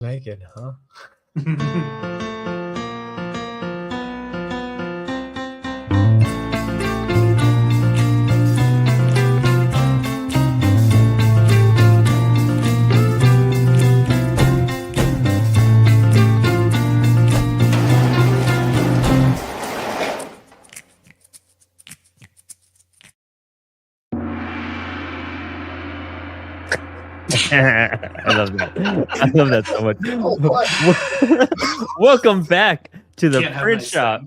Naked, huh? I love that. I love that so much. Welcome back to the print shop,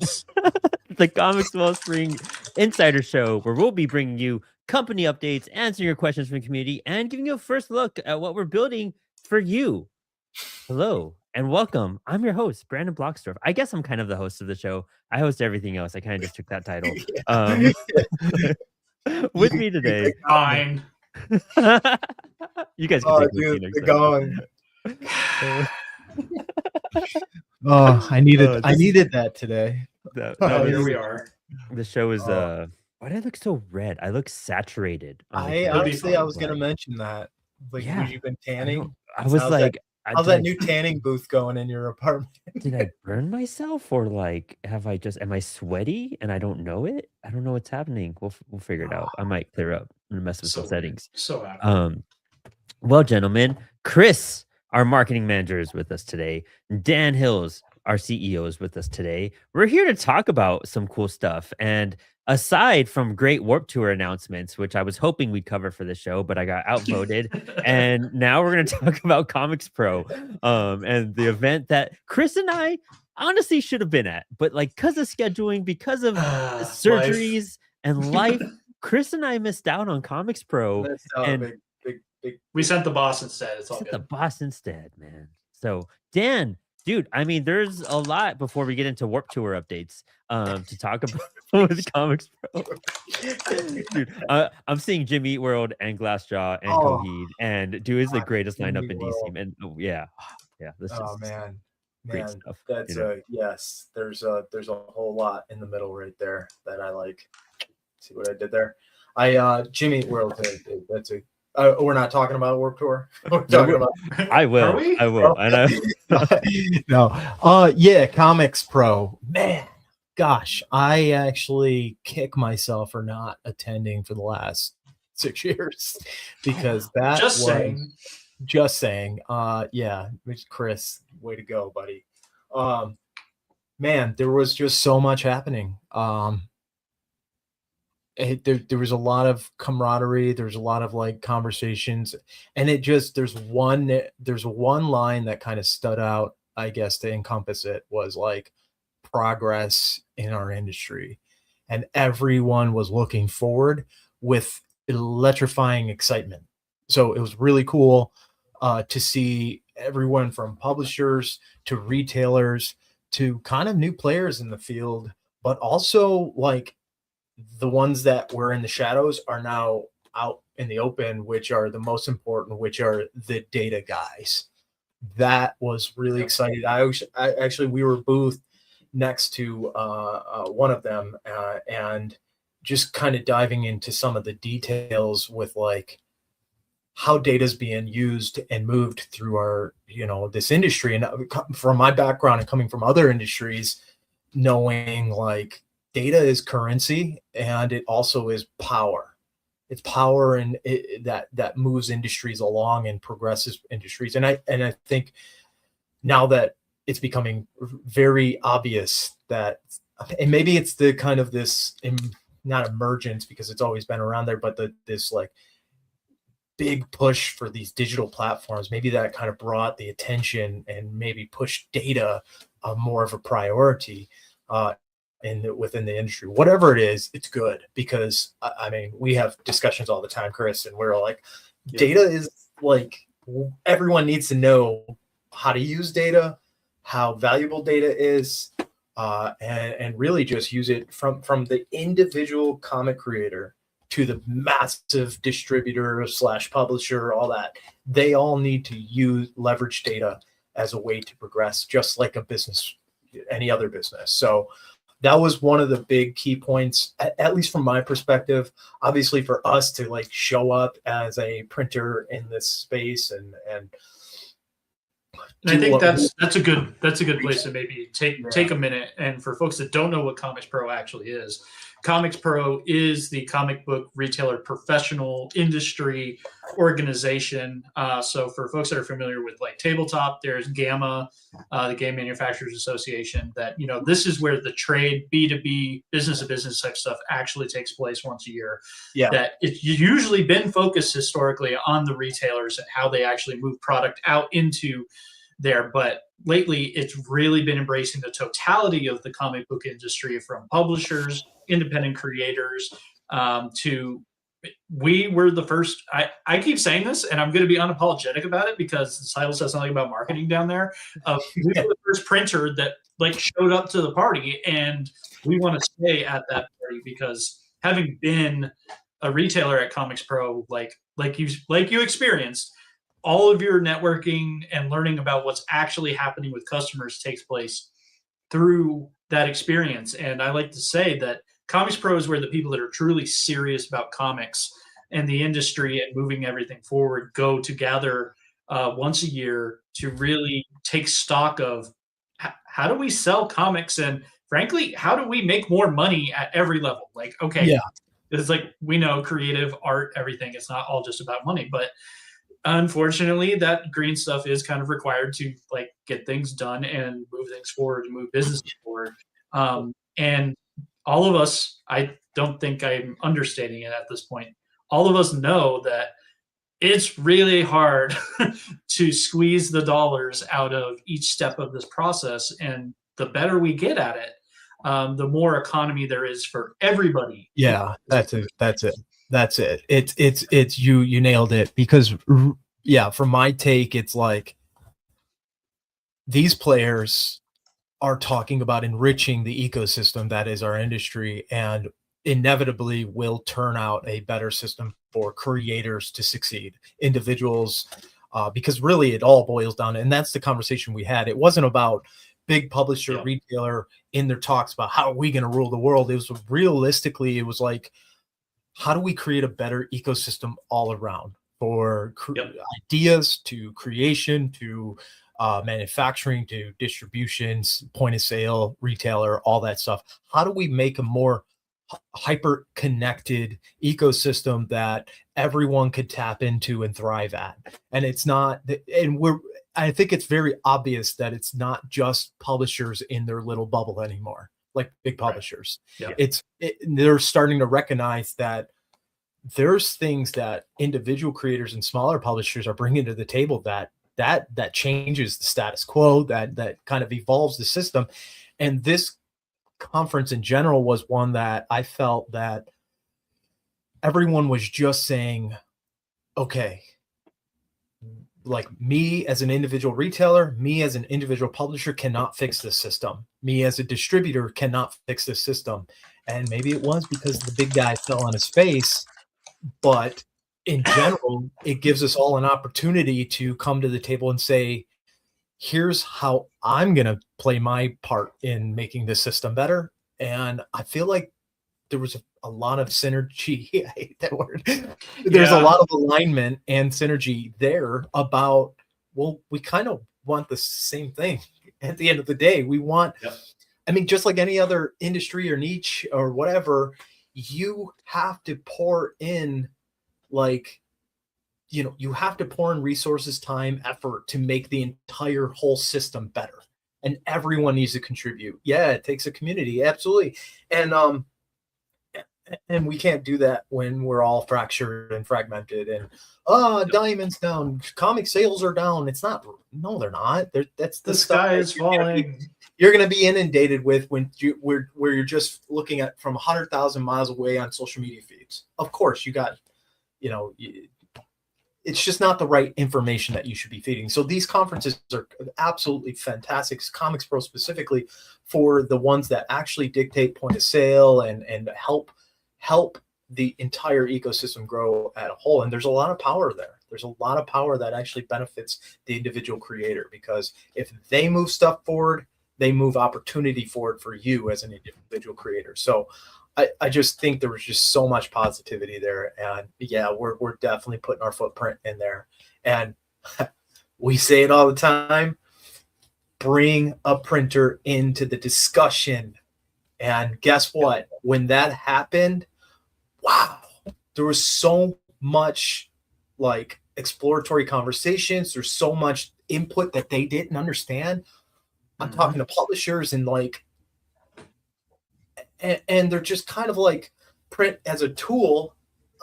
the Comix Wellspring Insider Show, where we'll be bringing you company updates, answering your questions from the community, and giving you a first look at what we're building for you. Hello and welcome. I'm your host, Brandon Bloxdorf. I guess I'm kind of the host of the show. I host everything else. I kind of just took that title. With me today, Fine. you guys can take dude, next they're time. going. I needed that today. Here we are. The show is why do I look so red? I look saturated. I was gonna mention that. Like, Yeah. you've been tanning. I was like, how's that new tanning booth going in your apartment? Did I burn myself, or like am I sweaty and I don't know it? I don't know what's happening. We'll figure it out. I might clear up and mess with some settings. So happy. Well, gentlemen, Chris, our marketing manager, is with us today. Dan Hills, our CEO, is with us today. We're here to talk about some cool stuff. And aside from great Warp Tour announcements, which I was hoping we'd cover for the show, but I got outvoted. And now we're going to talk about Comix Pro, and the event that Chris and I honestly should have been at. But like, because of scheduling, because of surgeries and life, Chris and I missed out on Comix Pro. And we sent the boss instead. It's all good. The boss instead, man. So Dan, dude, I mean, there's a lot before we get into Warp Tour updates to talk about with Comix Pro. Dude, I'm seeing Jim Eat World and Glassjaw and Coheed, and dude is the greatest lineup in DC. And yeah, this is great stuff. That's yes. There's a whole lot in the middle right there that I like. See what I did there? Jim Eat World. That's a. We're not talking about Warp Tour. We're talking about. I will. Are we? I will. I know. No. Yeah. Comix Pro. Man, gosh, I actually kick myself for not attending for the last 6 years because that Just saying. Yeah, Chris, way to go, buddy. Man, there was just so much happening. There was a lot of camaraderie. There's a lot of like conversations, and there's one line that kind of stood out, I guess, to encompass it was like progress in our industry, and everyone was looking forward with electrifying excitement. So it was really cool to see everyone from publishers to retailers to kind of new players in the field, but also like the ones that were in the shadows are now out in the open, which are the most important, which are the data guys. That was really exciting. We were booth next to one of them and just kind of diving into some of the details with like how data is being used and moved through our, this industry. And from my background and coming from other industries, knowing like data is currency, and it also is power. It's power, and that moves industries along and progresses industries. And I think now that it's becoming very obvious that, and maybe it's the kind of this not emergence because it's always been around there, but this like big push for these digital platforms, maybe that kind of brought the attention and maybe pushed data more of a priority. Within the industry, whatever it is, it's good because I mean, we have discussions all the time, Chris, and we're like, data is like, everyone needs to know how to use data, how valuable data is, and really just use it from the individual comic creator to the massive distributor / publisher, all that. They all need to leverage data as a way to progress, just like a business, any other business. So that was one of the big key points, at least from my perspective. Obviously, for us to like show up as a printer in this space and And I think that's a good place to maybe take a minute. And for folks that don't know what Comix Pro actually is, Comix Pro is the comic book retailer professional industry organization. So for folks that are familiar with like tabletop, there's GAMA, the Game Manufacturers Association. That this is where the trade B2B business to business type stuff actually takes place once a year. Yeah, that it's usually been focused historically on the retailers and how they actually move product out into there, but lately it's really been embracing the totality of the comic book industry, from publishers, independent creators, to we were the first. I keep saying this, and I'm going to be unapologetic about it because the title says something about marketing down there. We were the first printer that showed up to the party, and we want to stay at that party because having been a retailer at Comix Pro, like you experienced, all of your networking and learning about what's actually happening with customers takes place through that experience. And I like to say that Comix Pro is where the people that are truly serious about comics and the industry and moving everything forward go to gather once a year to really take stock of how do we sell comics, and frankly, how do we make more money at every level? It's we know creative, art, everything. It's not all just about money, but unfortunately, that green stuff is kind of required to get things done and move things forward and move business forward. And all of us, I don't think I'm understating it at this point, all of us know that it's really hard to squeeze the dollars out of each step of this process. And the better we get at it, the more economy there is for everybody. Yeah, that's it. It's you nailed it, because from my take, it's like these players are talking about enriching the ecosystem that is our industry, and inevitably will turn out a better system for creators to succeed, individuals, because really it all boils down, and that's the conversation we had. It wasn't about big publisher, retailer in their talks about how are we going to rule the world. It was realistically, it was like, how do we create a better ecosystem all around, for ideas to creation to manufacturing to distributions, point of sale, retailer, all that stuff. How do we make a more hyper connected ecosystem that everyone could tap into and thrive at? And it's not, and I think it's very obvious that it's not just publishers in their little bubble anymore, like big publishers. Right. They're starting to recognize that there's things that individual creators and smaller publishers are bringing to the table that changes the status quo, that kind of evolves the system. And this conference in general was one that I felt that everyone was just saying, okay, like me as an individual retailer, me as an individual publisher cannot fix this system. Me as a distributor cannot fix this system. And maybe it was because the big guy fell on his face, but in general, it gives us all an opportunity to come to the table and say, here's how I'm going to play my part in making this system better. And I feel like there was a lot of synergy. I hate that word. There's a lot of alignment and synergy there about, well, we kind of want the same thing at the end of the day. We want, I mean, just like any other industry or niche or whatever, you have to pour in, you have to pour in resources, time, effort to make the entire whole system better. And everyone needs to contribute. Yeah, it takes a community. Absolutely. And we can't do that when we're all fractured and fragmented and diamonds down, comic sales are down. It's not, no, they're not. That's the sky is falling. You're going to be inundated with where you're just looking at from 100,000 miles away on social media feeds. Of course, you got, it's just not the right information that you should be feeding. So these conferences are absolutely fantastic. Comix Pro specifically for the ones that actually dictate point of sale and help the entire ecosystem grow at a whole. And there's a lot of power there. There's a lot of power that actually benefits the individual creator, because if they move stuff forward, they move opportunity forward for you as an individual creator. So I just think there was just so much positivity there. And yeah, we're definitely putting our footprint in there. And We say it all the time. Bring a printer into the discussion. And guess what? When that happened, wow, there was so much like exploratory conversations. There's so much input that they didn't understand. I'm talking to publishers and like, and they're just kind of like print as a tool,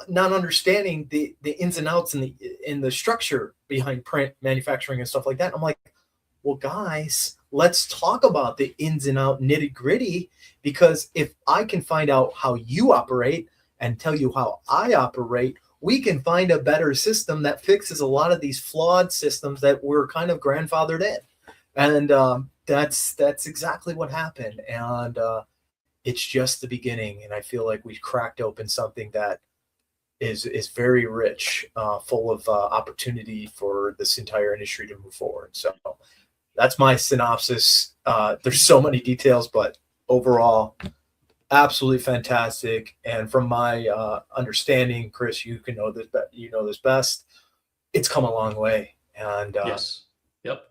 not understanding the ins and outs and the structure behind print manufacturing and stuff like that. I'm like, well, guys, let's talk about the ins and out nitty gritty, because if I can find out how you operate and tell you how I operate, we can find a better system that fixes a lot of these flawed systems that we're kind of grandfathered in. And that's exactly what happened. And it's just the beginning. And I feel like we've cracked open something that is very rich, full of opportunity for this entire industry to move forward. So that's my synopsis. There's so many details, but overall, absolutely fantastic. And from my understanding, Chris, you know this best. It's come a long way. And yes, yep.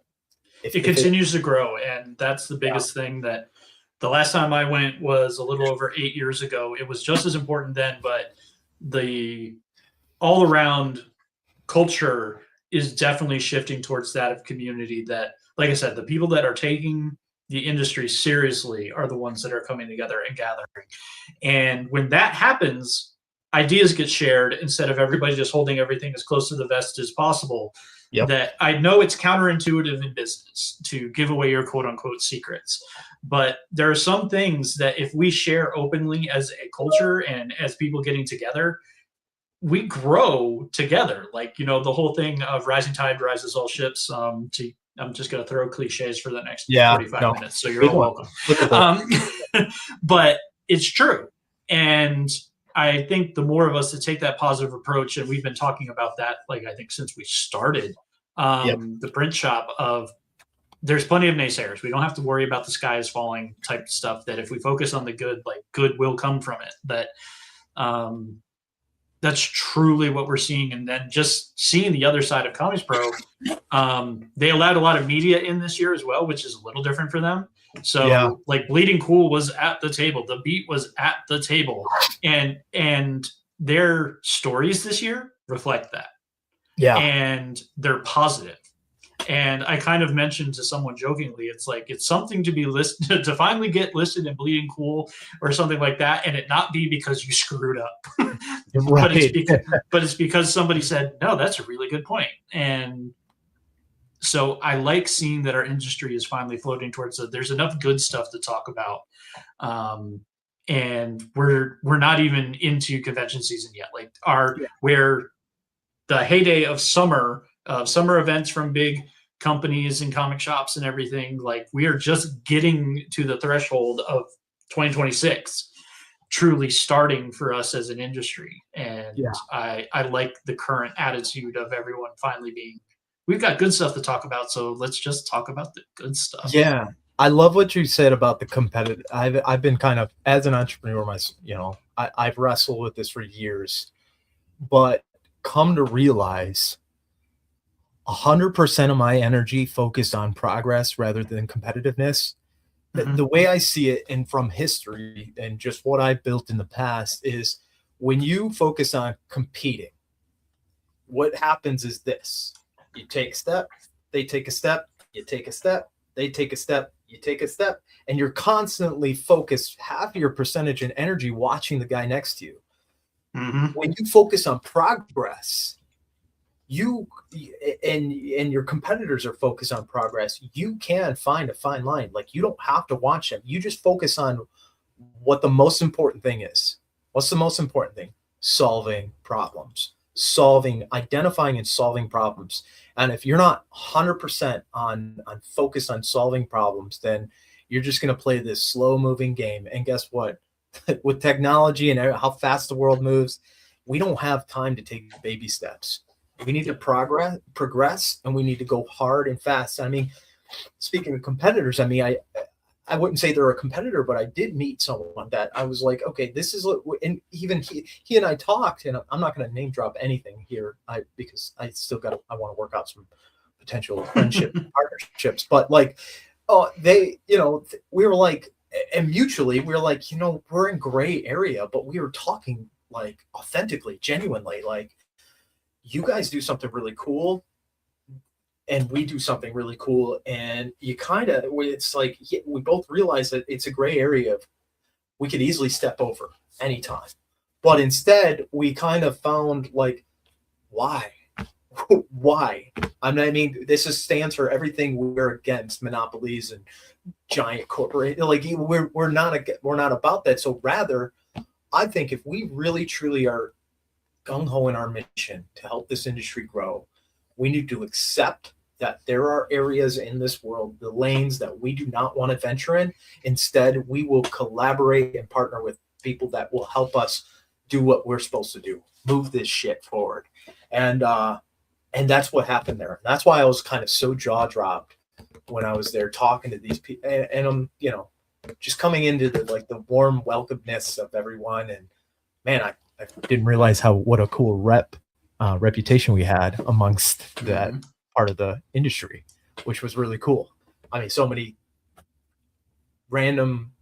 It continues to grow, and that's the biggest thing. That the last time I went was a little over 8 years ago. It was just as important then, but the all around culture is definitely shifting towards that of community. That, like I said, the people that are taking the industry seriously are the ones that are coming together and gathering. And when that happens, ideas get shared instead of everybody just holding everything as close to the vest as possible. Yep. That I know it's counterintuitive in business to give away your quote unquote secrets, but there are some things that if we share openly as a culture and as people getting together, we grow together. Like, you know, the whole thing of rising tide rises all ships. I'm just going to throw cliches for the next 45 minutes. So you're all welcome. But it's true. And I think the more of us that take that positive approach, and we've been talking about that, like, I think since we started the print shop, of there's plenty of naysayers. We don't have to worry about the sky is falling type stuff, that if we focus on the good, like, good will come from it. That that's truly what we're seeing. And then just seeing the other side of Comix Pro, they allowed a lot of media in this year as well, which is a little different for them. So like Bleeding Cool was at the table, The Beat was at the table, and their stories this year reflect that. And they're positive. And I kind of mentioned to someone jokingly, it's like, it's something to be listed, to finally get listed in Bleeding Cool or something like that, and it not be because you screwed up. But it's because somebody said, no, that's a really good point. And so I like seeing that our industry is finally floating towards there's enough good stuff to talk about. And we're not even into convention season yet. Like where the heyday of summer events from big companies and comic shops and everything, like, we are just getting to the threshold of 2026 truly starting for us as an industry. And I like the current attitude of everyone finally being, we've got good stuff to talk about, so let's just talk about the good stuff. Yeah, I love what you said about the competitive. I've been kind of, as an entrepreneur myself, you know, I've wrestled with this for years, but come to realize 100% of my energy focused on progress rather than competitiveness. The way I see it, and from history and just what I've built in the past, is when you focus on competing, what happens is this: you take a step, they take a step, you take a step, they take a step, you take a step, and you're constantly focused, half your percentage and energy watching the guy next to you. When you focus on progress, you and your competitors are focused on progress, you can find a fine line. Like, you don't have to watch them. You just focus on what the most important thing is. What's the most important thing? Solving problems. Identifying and solving problems. And if you're not 100% on focused on solving problems, then you're just going to play this slow moving game. And guess what? With technology and how fast the world moves, we don't have time to take baby steps. We need to progress, and we need to go hard and fast. I mean, speaking of competitors, I mean, I wouldn't say they're a competitor, but I did meet someone that I was like, okay, this is, and even he and I talked, and I'm not going to name drop anything here, because I want to work out some potential friendship partnerships. But like, we were like, and mutually, we were like, we're in gray area, but we were talking like authentically, genuinely, like, you guys do something really cool and we do something really cool. And it's like, we both realize that it's a gray area of, we could easily step over anytime. But instead, we kind of found like, why? Why? I mean, this stands for everything we're against: monopolies and giant corporations. Like, we're not about that. So rather, I think if we really truly are gung ho in our mission to help this industry grow, we need to accept that there are areas in this world, the lanes that we do not want to venture in. Instead, we will collaborate and partner with people that will help us do what we're supposed to do, move this shit forward. And that's what happened there. That's why I was kind of so jaw dropped when I was there talking to these people, and I'm, just coming into the warm welcomeness of everyone. And man, I didn't realize what a cool reputation we had amongst that part of the industry, which was really cool. I mean, so many random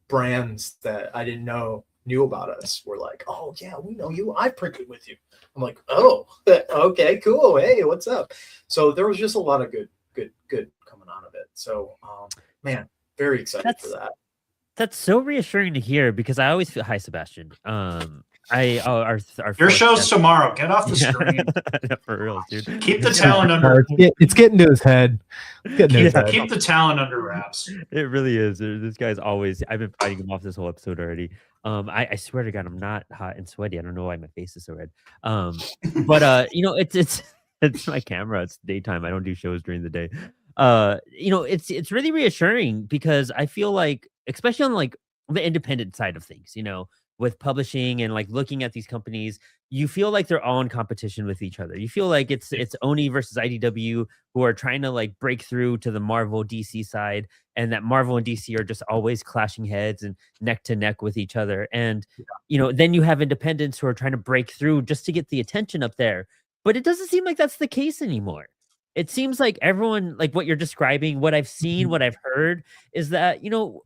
brands that I didn't know knew about us were like, oh yeah, we know you, I printed with you. I'm like, oh, okay, cool, hey, what's up? So there was just a lot of good coming out of it. So man, very excited for that. That's so reassuring to hear, because I always feel, hi Sebastian, our your show's tomorrow. Get off the screen. For real, dude. Keep the talent under. It's getting to his head. Keep the talent under wraps. It really is. This guy's always. I've been fighting him off this whole episode already. I swear to God, I'm not hot and sweaty. I don't know why my face is so red. But it's my camera. It's daytime. I don't do shows during the day. It's really reassuring, because I feel like, especially on like the independent side of things, with publishing and like looking at these companies, you feel like they're all in competition with each other. You feel like it's Oni versus IDW, who are trying to like break through to the Marvel DC side, and that Marvel and DC are just always clashing heads and neck to neck with each other. And then you have independents who are trying to break through just to get the attention up there. But it doesn't seem like that's the case anymore. It seems like everyone, like what you're describing, what I've seen, what I've heard, is that,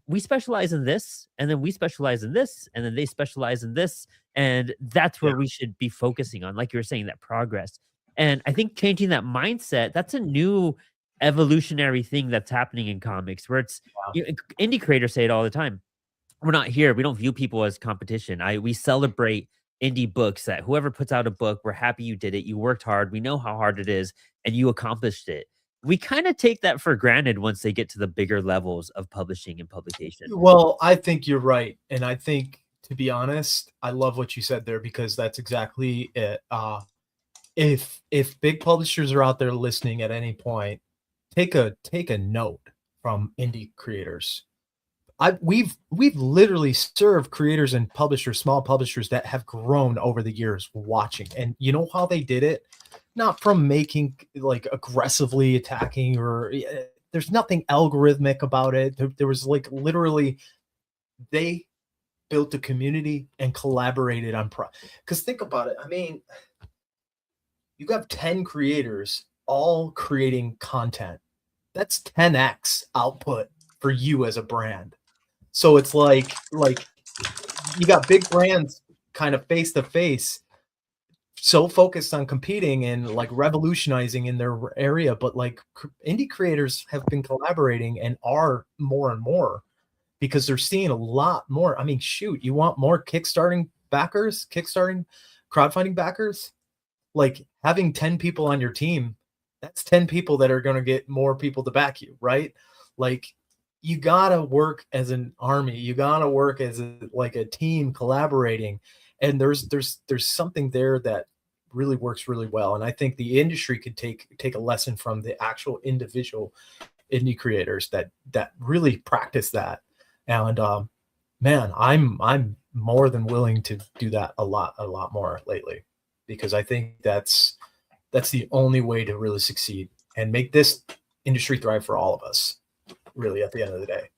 we specialize in this, and then we specialize in this, and then they specialize in this. And that's where we should be focusing on, like you were saying, that progress. And I think changing that mindset, that's a new evolutionary thing that's happening in comics, where it's, indie creators say it all the time. We're not here. We don't view people as competition. We celebrate indie books, that whoever puts out a book, we're happy you did it. You worked hard. We know how hard it is, and you accomplished it. We kind of take that for granted once they get to the bigger levels of publishing and publication. Well, I think you're right. And I think, to be honest, I love what you said there, because that's exactly it. If big publishers are out there listening at any point, take a note from indie creators. We've literally served creators and publishers, small publishers, that have grown over the years watching. And you know how they did it? Not from making like aggressively attacking, or there's nothing algorithmic about it. There was like literally, they built a community and collaborated on because think about it. I mean, you got 10 creators all creating content. That's 10x output for you as a brand. So it's like you got big brands kind of face to face, so focused on competing and like revolutionizing in their area, but like indie creators have been collaborating and are more and more, because they're seeing a lot more. I mean, shoot, you want more crowdfunding backers? Like having 10 people on your team, that's 10 people that are going to get more people to back you, right? Like, you gotta work as an army. You gotta work as a team collaborating, and there's something there that really works really well. And I think the industry could take a lesson from the actual individual indie creators that really practice that. And man, I'm more than willing to do that a lot more lately, because I think that's the only way to really succeed and make this industry thrive for all of us, really, at the end of the day.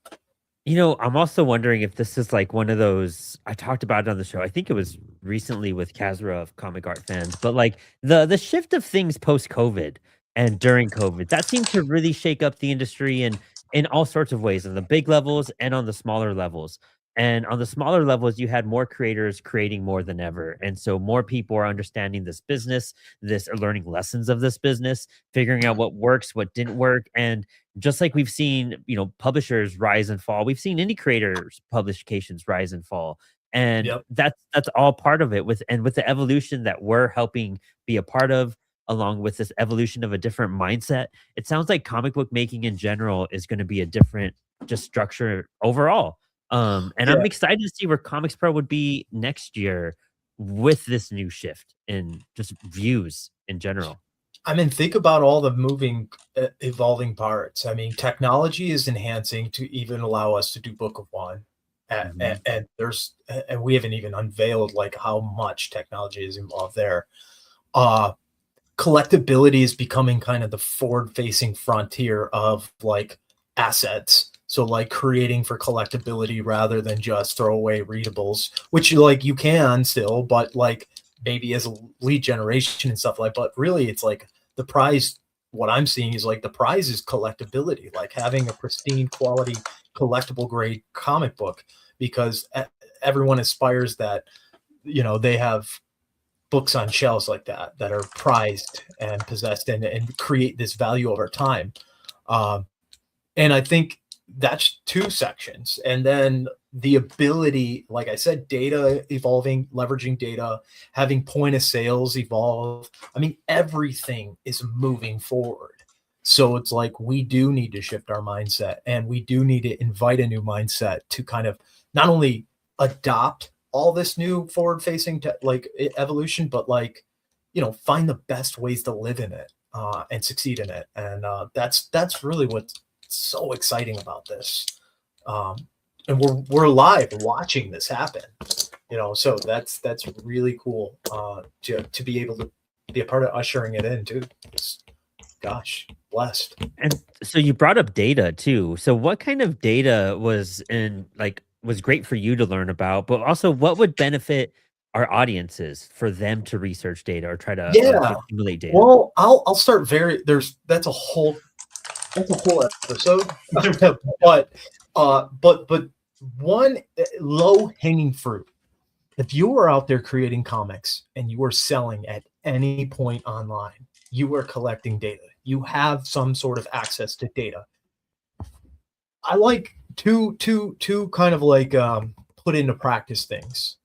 I'm also wondering if this is like one of those, I talked about it on the show, I think it was recently with Kazra of Comic Art Fans, but like the shift of things post-COVID, and during COVID. That seemed to really shake up the industry in all sorts of ways, on the big levels and on the smaller levels. And on the smaller levels, you had more creators creating more than ever. And so more people are understanding this business, this learning lessons of this business, figuring out what works, what didn't work. And just like we've seen, publishers rise and fall, we've seen indie creators publications rise and fall. And Yep. that's all part of it, with the evolution that we're helping be a part of, along with this evolution of a different mindset. It sounds like comic book making in general is going to be a different just structure overall. And Yeah. I'm excited to see where Comics Pro would be next year with this new shift in just views in general. I mean, think about all the moving, evolving parts. I mean, technology is enhancing to even allow us to do Book of One. Mhm. And we haven't even unveiled like how much technology is involved there. Uh, Collectability is becoming kind of the forward-facing frontier of like assets. So like creating for collectability rather than just throwaway readables, which like you can still, but like maybe as a lead generation and stuff like. But really, it's like the prize. What I'm seeing is like the prize is collectability, like having a pristine quality collectible grade comic book, because everyone aspires that they have books on shelves like that are prized and possessed and create this value over time. Um, and I think that's two sections. And then the ability, like I said, data evolving, leveraging data, having point of sales evolve. I mean, everything is moving forward. So it's like we do need to shift our mindset, and we do need to invite a new mindset to kind of not only adopt all this new forward facing evolution, but like, find the best ways to live in it and succeed in it. And that's really what's so exciting about this. And we're live watching this happen, so that's really cool to be able to be a part of ushering it in too. Gosh, blessed. And so you brought up data too. So what kind of data was great for you to learn about, but also what would benefit our audiences for them to research data or try to Yeah. accumulate data? Well, I'll start that's a whole episode. But one low hanging fruit. If you are out there creating comics and you are selling at any point online, you are collecting data. You have some sort of access to data. I like to kind of like put into practice things.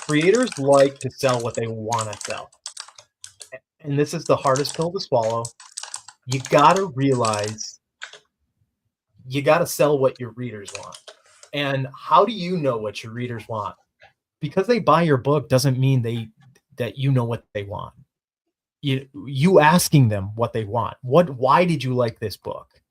Creators like to sell what they want to sell. And this is the hardest pill to swallow. You got to realize you got to sell what your readers want. And how do you know what your readers want? Because they buy your book doesn't mean that you know what they want. You asking them what they want. Why did you like this book?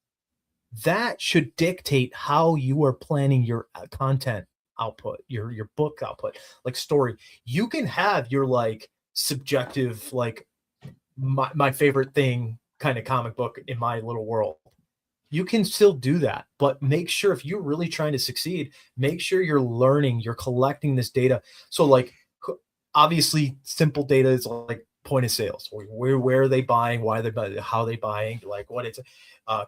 That should dictate how you are planning your content output, your book output, like story. You can have your like subjective, like my favorite thing kind of comic book in my little world. You can still do that, but make sure, if you're really trying to succeed, make sure you're learning, you're collecting this data. So like, obviously simple data is like point of sales. Where are they buying? Why are they buying? How are they buying? Like what it's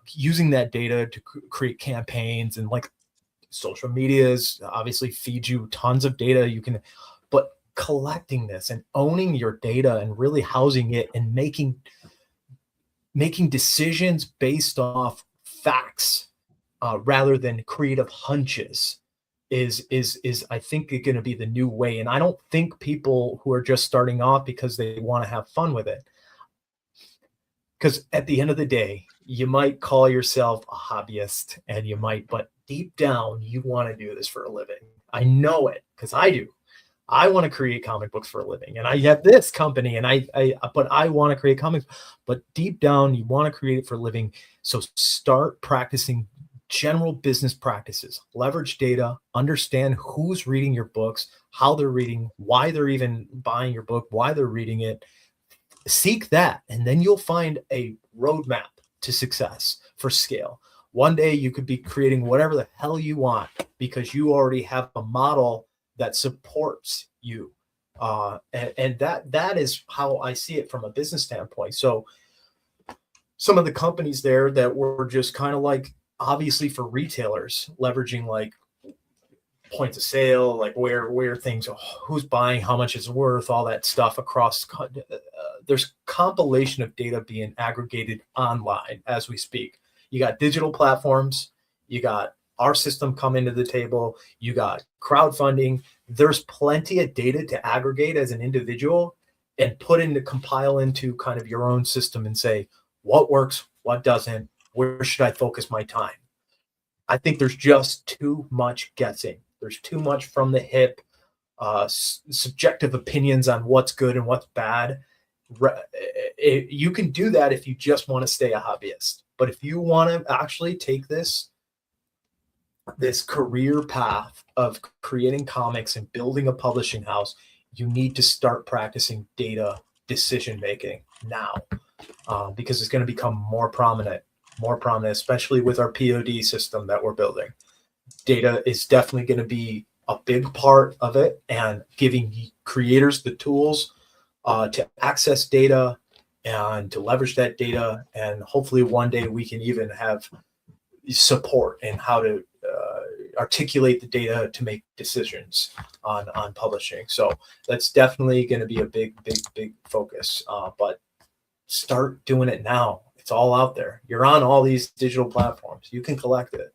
using that data to create campaigns, and like social medias obviously feed you tons of data. But collecting this and owning your data and really housing it and making decisions based off facts rather than creative hunches is I think going to be the new way. And I don't think people who are just starting off because they want to have fun with it, because at the end of the day, you might call yourself a hobbyist and but deep down, you want to do this for a living. I know it because I do. I want to create comic books for a living, and I have this company, and but I want to create comics. But deep down, you want to create it for a living. So start practicing general business practices, leverage data, understand who's reading your books, how they're reading, why they're even buying your book, why they're reading it. Seek that, and then you'll find a roadmap to success for scale. One day you could be creating whatever the hell you want because you already have a model that supports you. And that is how I see it from a business standpoint. So some of the companies there that were just kind of like, obviously for retailers, leveraging like points of sale, like where things, who's buying, how much it's worth, all that stuff across. There's compilation of data being aggregated online as we speak. You got digital platforms, you got our system coming to the table, you got crowdfunding. There's plenty of data to aggregate as an individual and compile into kind of your own system and say what works, what doesn't, where should I focus my time. I think there's just too much guessing. There's too much from the hip, subjective opinions on what's good and what's bad. You can do that if you just want to stay a hobbyist. But if you want to actually take this career path of creating comics and building a publishing house, you need to start practicing data decision making now, because it's going to become more prominent, especially with our POD system that we're building. Data is definitely going to be a big part of it, and giving creators the tools to access data and to leverage that data. And hopefully one day we can even have support in how to articulate the data to make decisions on publishing. So that's definitely going to be a big focus. But start doing it now. It's all out there. You're on all these digital platforms. You can collect it.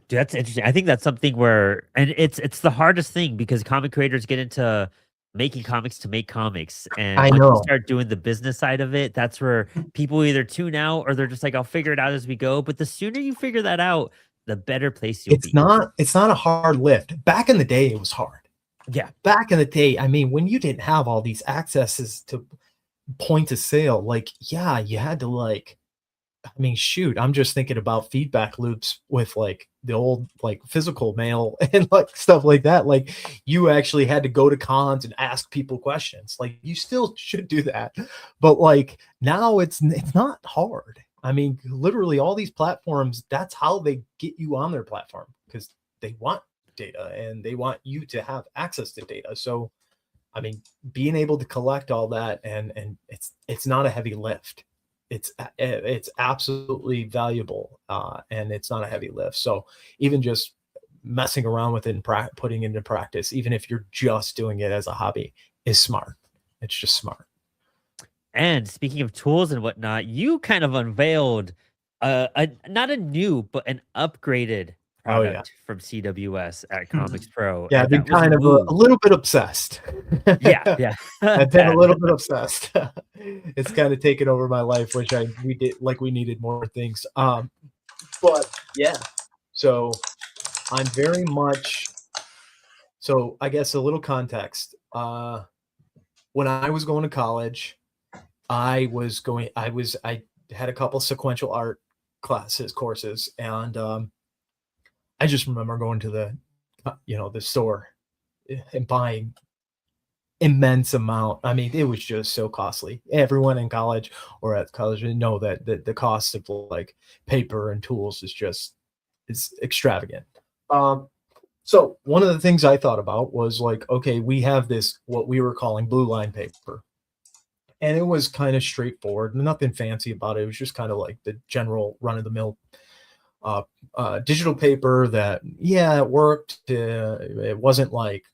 Dude, that's interesting. I think that's something where, and it's the hardest thing, because comic creators get into making comics to make comics, and I once know. you start doing the business side of it, that's where people either tune out or they're just like, I'll figure it out as we go. But the sooner you figure that out, the better place you'll be. It's not a hard lift. Back in the day, it was hard. Yeah. Back in the day, I mean, when you didn't have all these accesses to point of sale, like, yeah, you had to like, I mean, shoot, I'm just thinking about feedback loops with like the old like physical mail and like stuff like that. Like, you actually had to go to cons and ask people questions. Like, you still should do that, but like now it's not hard. I mean, literally all these platforms, that's how they get you on their platform, because they want data and they want you to have access to data. So, I mean, being able to collect all that, and it's not a heavy lift. It's absolutely valuable, and it's not a heavy lift. So even just messing around with it and putting it into practice, even if you're just doing it as a hobby, is smart. It's just smart. And speaking of tools and whatnot, you kind of unveiled not a new, but an upgraded product from CWS at Comix Pro. Yeah, I've been kind of a little bit obsessed. Yeah. I've been a little bit obsessed. It's kind of taken over my life, which we needed more things. But yeah, so I'm very much, so I guess a little context. When I was going to college, I had a couple sequential art courses, and I just remember going to the store and buying immense amount. I mean, it was just so costly. Everyone in college or at college know that the cost of like paper and tools is extravagant. So one of the things I thought about was like, okay, we have this, what we were calling blue line paper. And it was kind of straightforward, nothing fancy about it. It was just kind of like the general run of the mill digital paper that, yeah, it worked. It wasn't like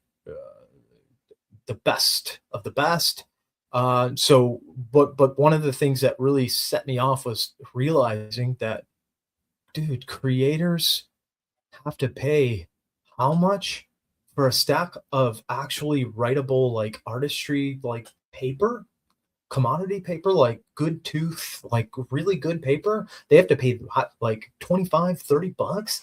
the best of the best. But one of the things that really set me off was realizing that, dude, creators have to pay how much for a stack of actually writable, like artistry, like paper, commodity paper, like good tooth, like really good paper. They have to pay like $25-$30.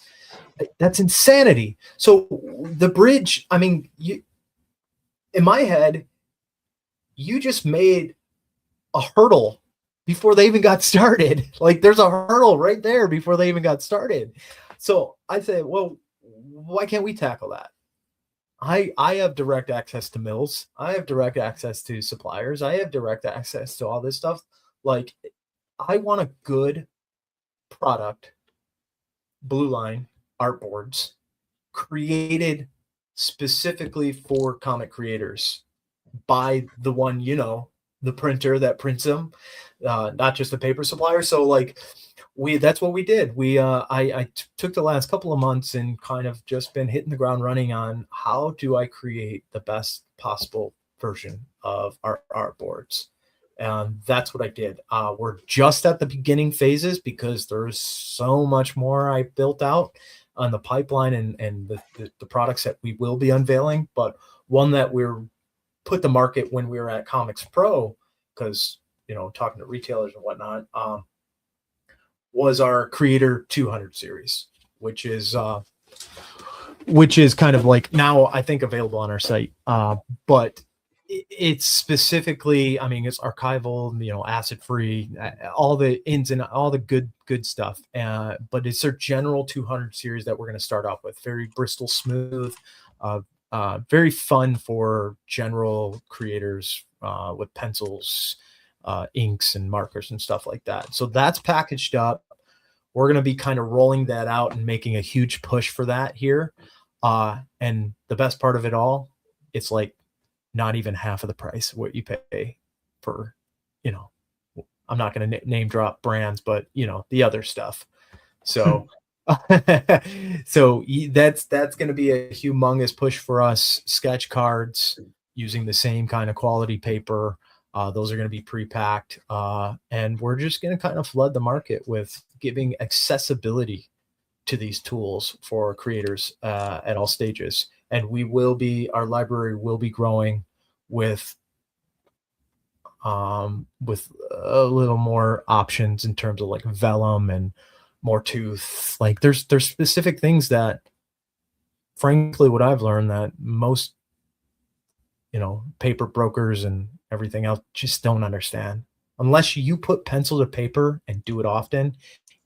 That's insanity. So the bridge, I mean, in my head, you just made a hurdle before they even got started. Like, there's a hurdle right there before they even got started. So I say, well, why can't we tackle that? I have direct access to mills. I have direct access to suppliers. I have direct access to all this stuff. Like, I want a good product, blue line artboards, created specifically for comic creators by the one, the printer that prints them, not just the paper supplier. So like that's what we did. I took the last couple of months and kind of just been hitting the ground running on how do I create the best possible version of our artboards. And that's what I did. We're just at the beginning phases because there's so much more I built out on the pipeline and the products that we will be unveiling. But one that we're put the market when we were at Comix Pro, because, you know, talking to retailers and whatnot, was our Creator 200 series, which is kind of like now I think available on our site. But it's specifically, I mean, it's archival, you know, acid free, all the ins and all the good stuff. But it's their general 200 series that we're going to start off with. Very Bristol smooth, very fun for general creators with pencils, inks and markers and stuff like that. So that's packaged up. We're going to be kind of rolling that out and making a huge push for that here. And the best part of it all, it's like not even half of the price of what you pay for, you know, I'm not going to name drop brands, but you know, the other stuff. So, so that's going to be a humongous push for us. Sketch cards using the same kind of quality paper. Those are going to be pre-packed. And we're just going to kind of flood the market with giving accessibility to these tools for creators at all stages. And our library will be growing with a little more options in terms of like vellum and more tooth. Like there's specific things that, frankly, what I've learned that most, you know, paper brokers and everything else just don't understand. Unless you put pencil to paper and do it often,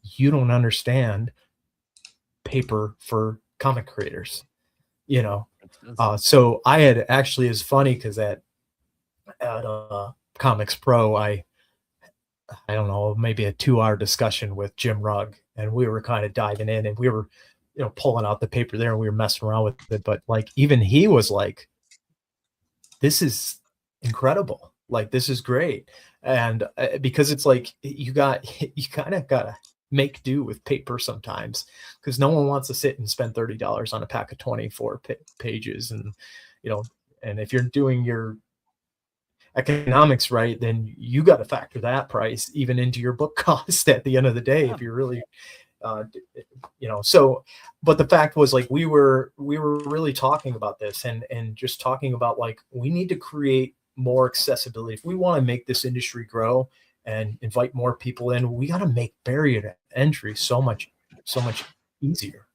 you don't understand paper for comic creators, you know. So I had actually, is funny because at Comix Pro, I don't know, maybe a 2-hour discussion with Jim Rugg, and we were kind of diving in and we were, you know, pulling out the paper there and we were messing around with it. But like, even he was like, this is incredible. Like, this is great. And because it's like, you kind of got to make do with paper sometimes, because no one wants to sit and spend $30 on a pack of 24 pages. And, you know, and if you're doing your economics right, then you got to factor that price even into your book cost at the end of the day. If you're really, you know, so, but the fact was, like, we were really talking about this and just talking about, like, we need to create more accessibility. If we want to make this industry grow and invite more people in, we got to make barrier to entry so much easier.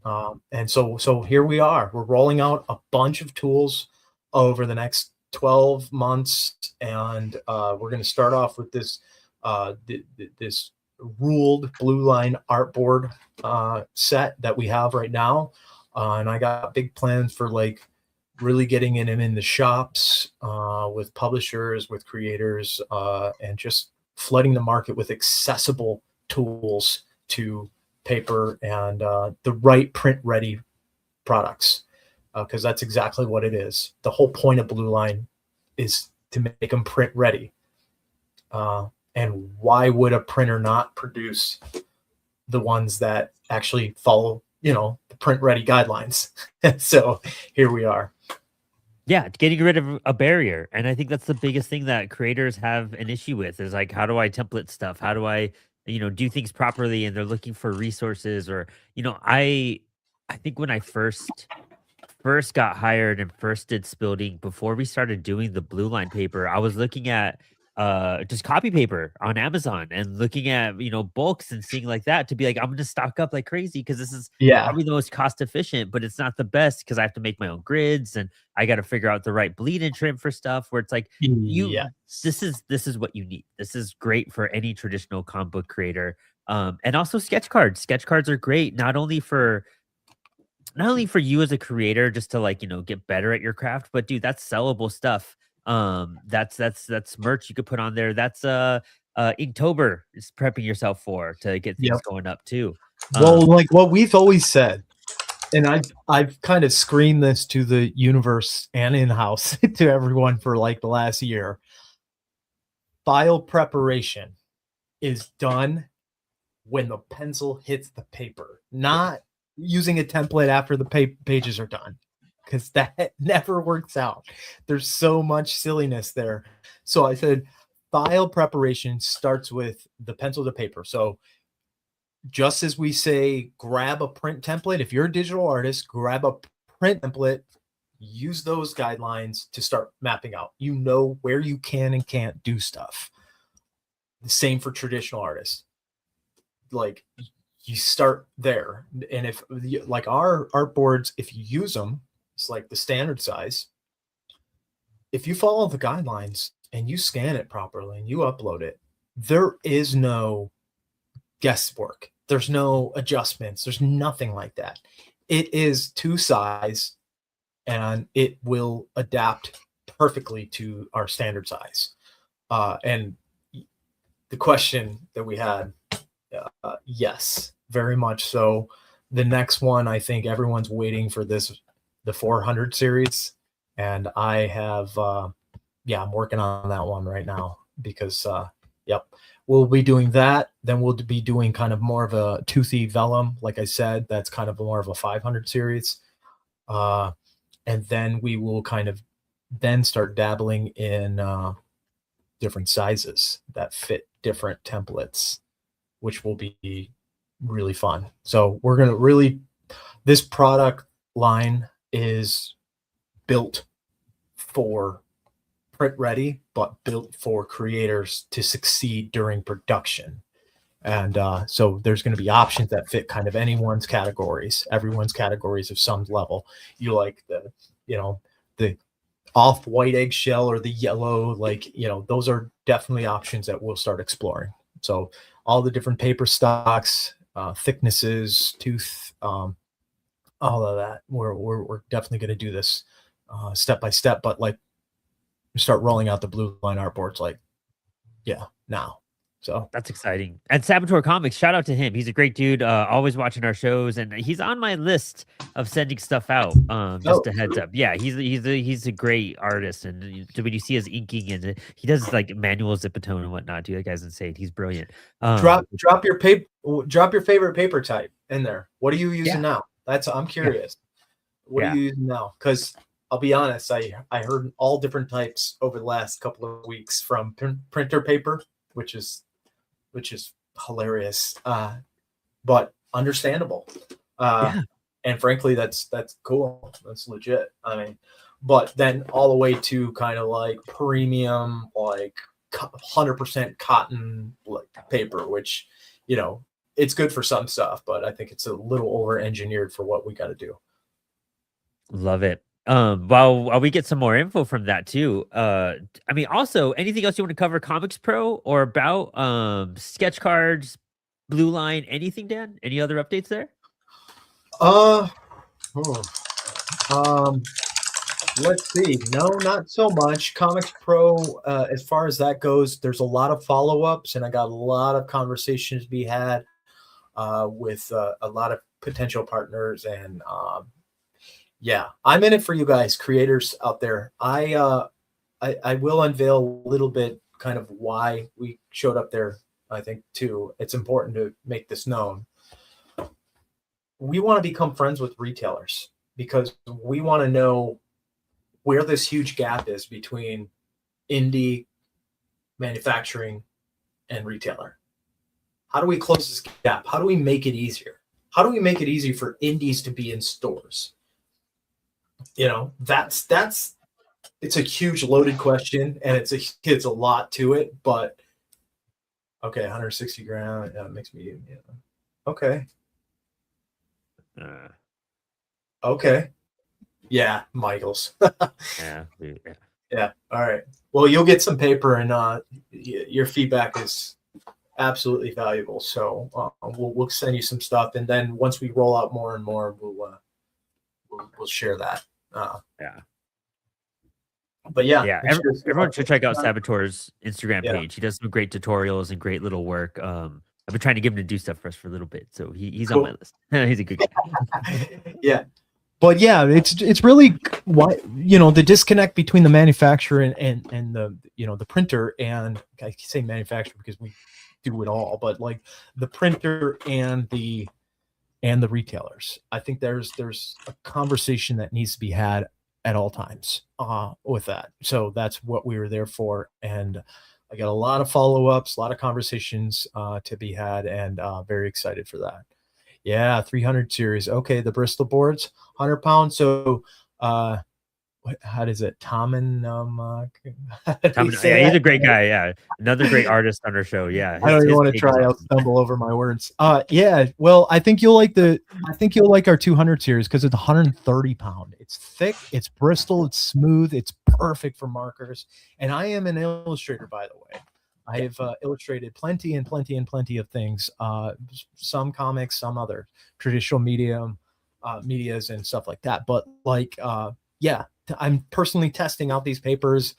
And so here we are. We're rolling out a bunch of tools over the next 12 months, and we're going to start off with this this ruled blue line artboard set that we have right now, and I got big plans for, like, really getting him in the shops with publishers, with creators, and just flooding the market with accessible tools to paper and the right print ready products, because that's exactly what it is. The whole point of Blue Line is to make them print ready. And why would a printer not produce the ones that actually follow, you know, the print ready guidelines? So here we are. Yeah, getting rid of a barrier. And I think that's the biggest thing that creators have an issue with, is like, how do I template stuff? How do I, you know, do things properly? And they're looking for resources, or, you know, I think when I first got hired and first did Spilding, before we started doing the Blue Line paper, I was looking at just copy paper on Amazon and looking at, you know, bulks and seeing like that, to be like, I'm going to stock up like crazy because this is probably the most cost efficient, but it's not the best because I have to make my own grids and I got to figure out the right bleed and trim for stuff, where it's like, this is what you need. This is great for any traditional comic book creator. And also sketch cards. Sketch cards are great, not only for you as a creator, just to, like, you know, get better at your craft, but dude, that's sellable stuff. That's merch you could put on there. That's Inktober is prepping yourself for, to get things going up too. Well, like what we've always said, and I've kind of screamed this to the universe and in-house to everyone for like the last year. file preparation is done when the pencil hits the paper, not using a template after the pages are done, because that never works out. There's so much silliness there. So I said file preparation starts with the pencil to paper. So just as we say, grab a print template, if you're a digital artist, grab a print template, use those guidelines to start mapping out. You know where you can and can't do stuff. The same for traditional artists. Like, you start there. And if, like, our art boards, if you use them, it's like the standard size. If you follow the guidelines and you scan it properly and you upload it, there is no guesswork. There's no adjustments. There's nothing like that. It is to size, and it will adapt perfectly to our standard size. And the question that we had, yes, very much so. The next one, I think everyone's waiting for this, the 400 series. And I have, I'm working on that one right now because, we'll be doing that. Then we'll be doing kind of more of a toothy vellum. Like I said, that's kind of more of a 500 series. And then we will kind of then start dabbling in different sizes that fit different templates, which will be really fun. So we're going to this product line is built for print ready, but built for creators to succeed during production. And so there's going to be options that fit kind of everyone's categories of some level. You like the off-white eggshell or the yellow, those are definitely options that we'll start exploring. So all the different paper stocks, thicknesses, tooth, all of that. We're definitely going to do this step by step, but start rolling out the blue line artboards now. So that's exciting. And Saboteur Comics, shout out to him. He's a great dude, always watching our shows, and he's on my list of sending stuff out. Just a heads up. Yeah, he's a great artist, and when you see his inking, and he does like manual zipatone and whatnot, dude, that guy's insane. He's brilliant. Drop your favorite paper type in there. What are you using now? I'm curious. What are you using now? Because I'll be honest, I heard all different types over the last couple of weeks, from printer paper, which is hilarious, but understandable. And frankly, that's cool. That's legit. I mean, but then all the way to kind of like premium, like 100% cotton paper, which, it's good for some stuff, but I think it's a little over engineered for what we got to do. Love it. While we get some more info from that too, I mean, also anything else you want to cover Comix Pro or about sketch cards, Blue Line, anything, Dan? Any other updates there? Let's see. No, not so much. Comix Pro, as far as that goes, there's a lot of follow-ups, and I got a lot of conversations to be had with a lot of potential partners, and I'm in it for you guys, creators out there. I will unveil a little bit kind of why we showed up there. I think too, it's important to make this known. We want to become friends with retailers because we want to know where this huge gap is between indie manufacturing and retailer. How do we close this gap? How do we make it easier? How do we make it easier for indies to be in stores? That's it's a huge loaded question, and it's a lot to it, but okay, 160 grand, mixed medium, okay. Okay. Yeah, Michaels. Yeah. All right. Well, you'll get some paper, and your feedback is absolutely valuable. So we'll send you some stuff, and then once we roll out more and more, we'll share that. But everyone should check out Saboteur's Instagram page. He does some great tutorials and great little work. I've been trying to get him to do stuff for us for a little bit, so he's cool. On my list. He's a good guy. Yeah. but yeah, it's really why, you know, the disconnect between the manufacturer and the, you know, the printer, and I say manufacturer because we do it all, but like the printer and the retailers. I think there's a conversation that needs to be had at all times with that. So that's what we were there for, and I got a lot of follow-ups, a lot of conversations to be had, and very excited for that. Yeah, 300 series. Okay, the Bristol boards, 100 pounds. So, how does it? Tom and how do you say Yeah, he's that? a great guy. Yeah, another great artist on our show. Yeah, I don't even his want to page is try. I'll awesome. stumble over my words. Yeah. Well, I think you'll like our 200 series because it's 130 pound. It's thick. It's Bristol. It's smooth. It's perfect for markers. And I am an illustrator, by the way. I have illustrated plenty and plenty and plenty of things. Some comics, some other traditional medias and stuff like that. But like, yeah, I'm personally testing out these papers.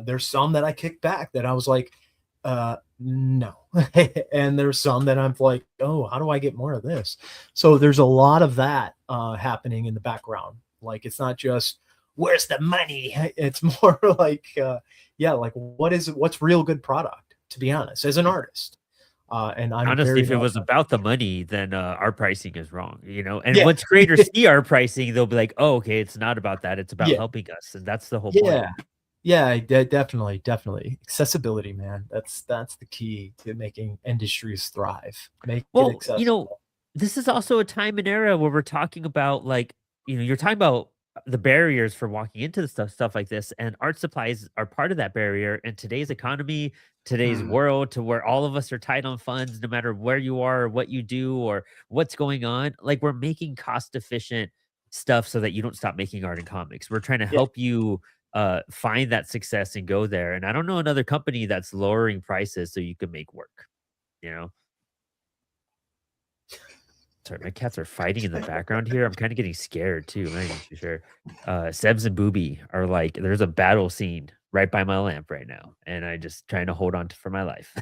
There's some that I kicked back that I was like, no. And there's some that I'm like, oh, how do I get more of this? So there's a lot of that happening in the background. Like, it's not just where's the money. It's more like, yeah, like what's real good product, to be honest, as an artist. And I'm Honestly, very if it much, was about the money, then our pricing is wrong, you know. And yeah, once creators see our pricing, they'll be like, "Oh, okay, it's not about that. It's about yeah, helping us," and that's the whole point. yeah. Yeah, definitely. Accessibility, man. That's the key to making industries thrive. Make it Well, you know, accessible. this is also a time and era where we're talking about like, you know, you're talking about the barriers for walking into the stuff like this, and art supplies are part of that barrier in today's economy, today's Mm. world, to where all of us are tight on funds, no matter where you are, or what you do, or what's going on. Like, we're making cost efficient stuff so that you don't stop making art and comics. We're trying to Yeah. help you find that success and go there. And I don't know another company that's lowering prices so you can make work, you know. Sorry, my cats are fighting in the background here. I'm kind of getting scared too. I'm not even too sure. Sebs and Booby are like, there's a battle scene right by my lamp right now, and I just trying to hold on for my life.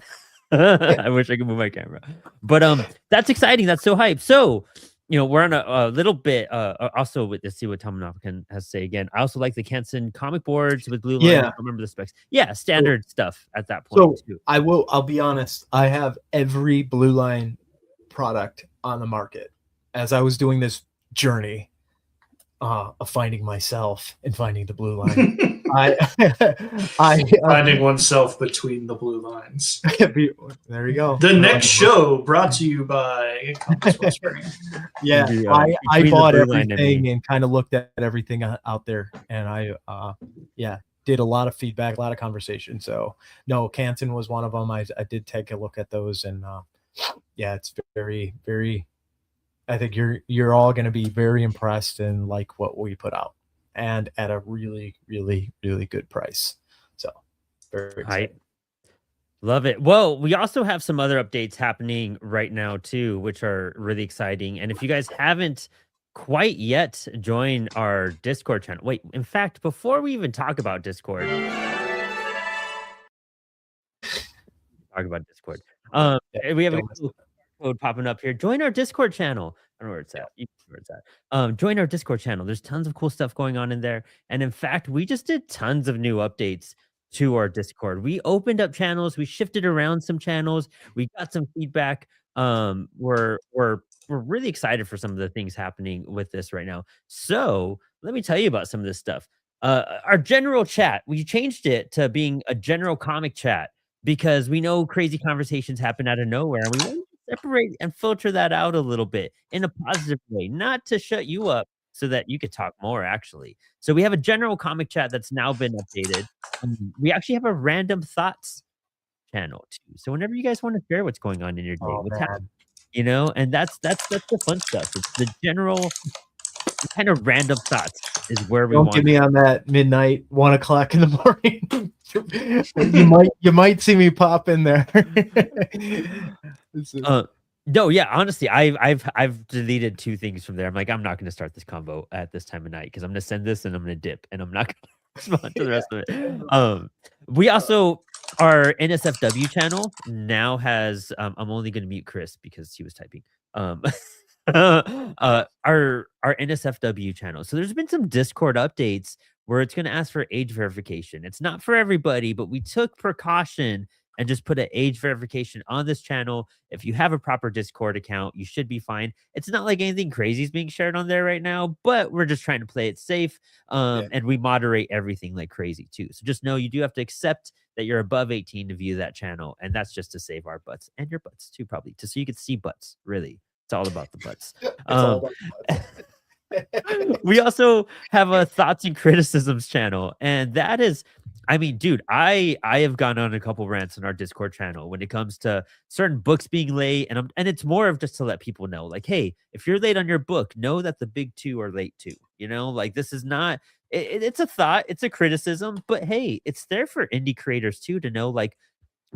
I wish I could move my camera, but that's exciting. That's so hype. So, you know, we're on a little bit. Also, let's see what Tom Knopkin has to say again. I also like the Kenson comic boards with blue line. I Yeah. don't remember the specs. Yeah, standard stuff at that point So too. I'll be honest. I have every Blue Line product on the market. As I was doing this journey of finding myself and finding the Blue Line, Finding oneself between the blue lines. there you go. The next show brought to you by Comix Wellspring. Yeah, The, I between the bought blue line, everything and kind of looked at everything out there, and I yeah, did a lot of feedback, a lot of conversation. So no, Canton was one of them. I did take a look at those, and yeah, it's very, very. I think you're all going to be very impressed and like what we put out, and at a really, really, really good price. So very excited. hype. Love it. Well, we also have some other updates happening right now too, which are really exciting. And if you guys haven't quite yet joined our Discord channel, wait, in fact, before we even talk about Discord, we have a code popping up here. Join our Discord channel. I don't know where it's at. You know where it's at. Join our Discord channel. There's tons of cool stuff going on in there. And in fact, we just did tons of new updates to our Discord. We opened up channels. We shifted around some channels. We got some feedback. We're really excited for some of the things happening with this right now. So let me tell you about some of this stuff. Our general chat, we changed it to being a general comic chat because we know crazy conversations happen out of nowhere, and we want to separate and filter that out a little bit in a positive way, not to shut you up so that you could talk more, actually. So we have a general comic chat that's now been updated. We actually have a random thoughts channel too. So whenever you guys want to share what's going on in your day, Oh what's happening, man, you know, and that's the fun stuff. It's the general kind of random thoughts is where we don't want. get me on that midnight 1 o'clock in the morning. you might see me pop in there. No, yeah, honestly, I've deleted 2 things from there. I'm like, I'm not going to start this combo at this time of night because I'm going to send this and I'm going to dip and I'm not going to respond to the rest of it. We also, our NSFW channel now has, I'm only going to mute Chris because he was typing. our NSFW channel. So there's been some Discord updates where it's going to ask for age verification. It's not for everybody, but we took precaution and just put an age verification on this channel. If you have a proper Discord account, you should be fine. It's not like anything crazy is being shared on there right now, but we're just trying to play it safe. And we moderate everything like crazy too. So just know you do have to accept that you're above 18 to view that channel. And that's just to save our butts and your butts too, probably. Just so you can see butts, really. It's all about the butts. It's all about butts. We also have a thoughts and criticisms channel, and that is, I mean, dude, I have gone on a couple rants on our Discord channel when it comes to certain books being late, and it's more of just to let people know, like, hey, if you're late on your book, know that the big two are late too. You know, like this is not. It's a thought, it's a criticism, but hey, it's there for indie creators too to know, like,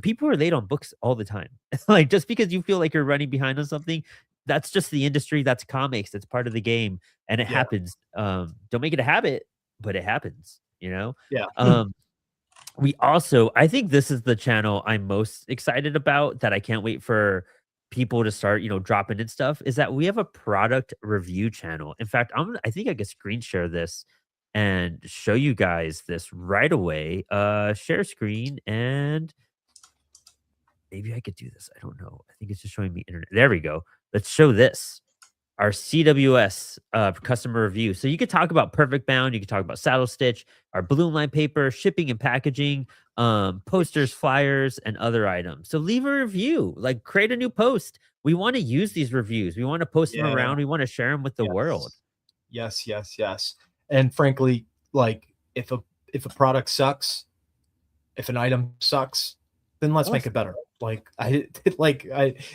people are late on books all the time. Like just because you feel like you're running behind on something, that's just the industry. That's comics. That's part of the game, and it happens. Don't make it a habit, but it happens. You know. Yeah. We also, I think this is the channel I'm most excited about. That I can't wait for people to start, dropping in stuff. Is that we have a product review channel. In fact, I think I can screen share this and show you guys this right away. Share screen and. Maybe I could do this. I don't know. I think it's just showing me internet. There we go. Let's show this. Our CWS customer review. So you could talk about Perfect Bound. You could talk about Saddle Stitch, our Bloom Line paper, shipping and packaging, posters, flyers, and other items. So leave a review. Like create a new post. We want to use these reviews. We want to post them around. We want to share them with the world. Yes. And frankly, like if a product sucks, if an item sucks, then let's make it better.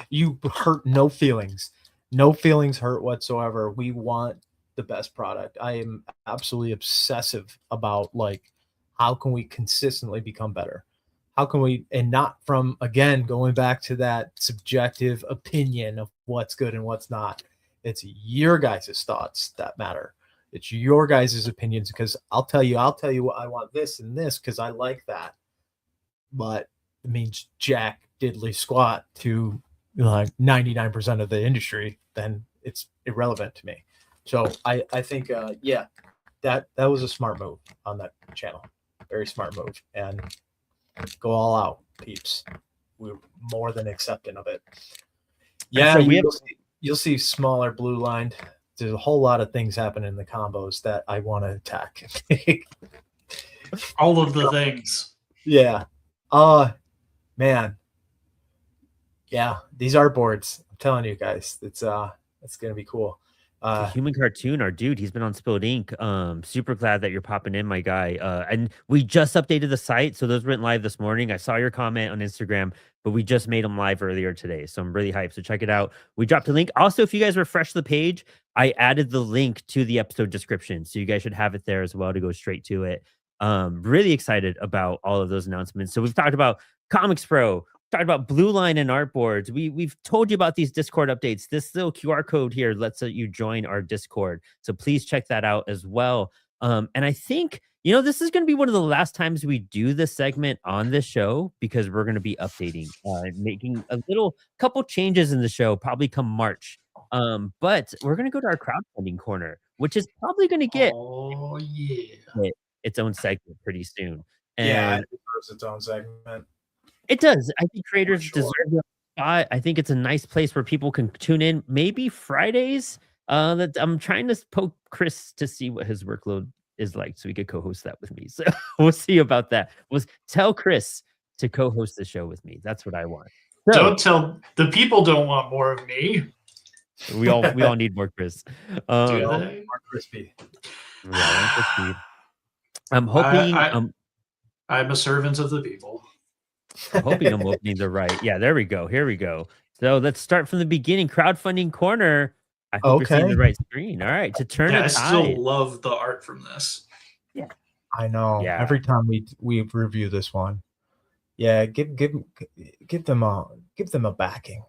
You hurt no feelings. No feelings hurt whatsoever. We want the best product. I am absolutely obsessive about like how can we consistently become better? How can we, and not from, again, going back to that subjective opinion of what's good and what's not. It's your guys' thoughts that matter. It's your guys' opinions, because I'll tell you what I want, this and this, because I like that. But it means jack diddly squat to like 99% of the industry, then it's irrelevant to me. So I think that was a smart move on that channel. Very smart move. And go all out, peeps. We're more than accepting of it. Yeah, so you'll see smaller blue lined. There's a whole lot of things happening in the combos that I want to attack. All of the things. Yeah. Man. Yeah, these artboards, I'm telling you guys, it's gonna be cool. Human Cartoon, our dude, he's been on Spilled Ink. Super glad that you're popping in, my guy. And we just updated the site, so those went live this morning. I saw your comment on Instagram, but we just made them live earlier today, so I'm really hyped. So check it out. We dropped a link. Also, if you guys refresh the page, I added the link to the episode description, so you guys should have it there as well to go straight to it. Really excited about all of those announcements. So we've talked about Comix Pro. Talked about Blue Line and artboards. We've told you about these Discord updates. This little QR code here lets you join our Discord. So please check that out as well. And I think, this is going to be one of the last times we do this segment on this show, because we're going to be updating, making a couple changes in the show, probably come March. But we're going to go to our crowdfunding corner, which is probably going to get its own segment pretty soon. And it deserves its own segment. It does. I think creators deserve a spot. I think it's a nice place where people can tune in. Maybe Fridays. That I'm trying to poke Chris to see what his workload is like, so he could co-host that with me. So we'll see about that. Tell Chris to co-host the show with me. That's what I want. So, don't tell the people. Don't want more of me. We all need more Chris. Do they? More crispy. Yeah, crispy. I'm hoping. I'm a servant of the people. I'm hoping I'm opening the right. Yeah, there we go. Here we go. So let's start from the beginning. Crowdfunding corner. I hope we're seeing the right screen. All right. To turn a tide. I still love the art from this. Yeah. I know. Yeah. Every time we review this one. Yeah, give them a backing.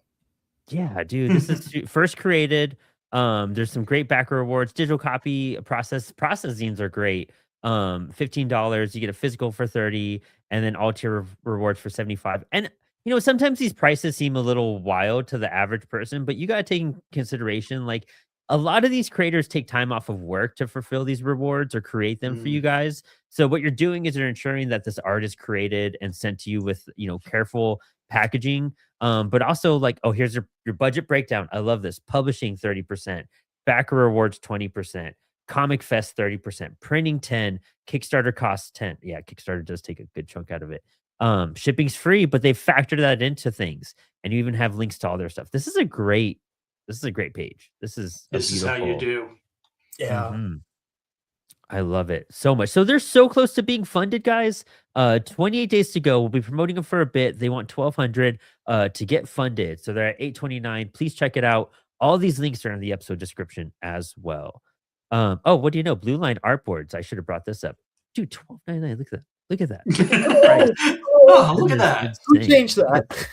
Yeah, dude. This is first created. There's some great backer rewards. Digital copy process zines are great. $15. You get a physical for $30, and then all tier rewards for $75. And sometimes these prices seem a little wild to the average person, but you got to take in consideration, like, a lot of these creators take time off of work to fulfill these rewards or create them for you guys. So what you're doing is you're ensuring that this art is created and sent to you with, careful packaging. But also, like, oh, here's your budget breakdown. I love this. Publishing 30%, backer rewards 20%, Comic Fest 30%, printing 10, Kickstarter costs 10. Yeah, Kickstarter does take a good chunk out of it. Shipping's free, but they factor that into things, and you even have links to all their stuff. This is a great page. This is how you do. Yeah. Mhm. I love it so much. So they're so close to being funded, guys. 28 days to go. We'll be promoting them for a bit. They want 1,200 to get funded. So they're at 829. Please check it out. All these links are in the episode description as well. Oh, what do you know? Blue Line Artboards. I should have brought this up. Dude, $12.99. Look at that. Look at that. Oh, look at that. Who changed that?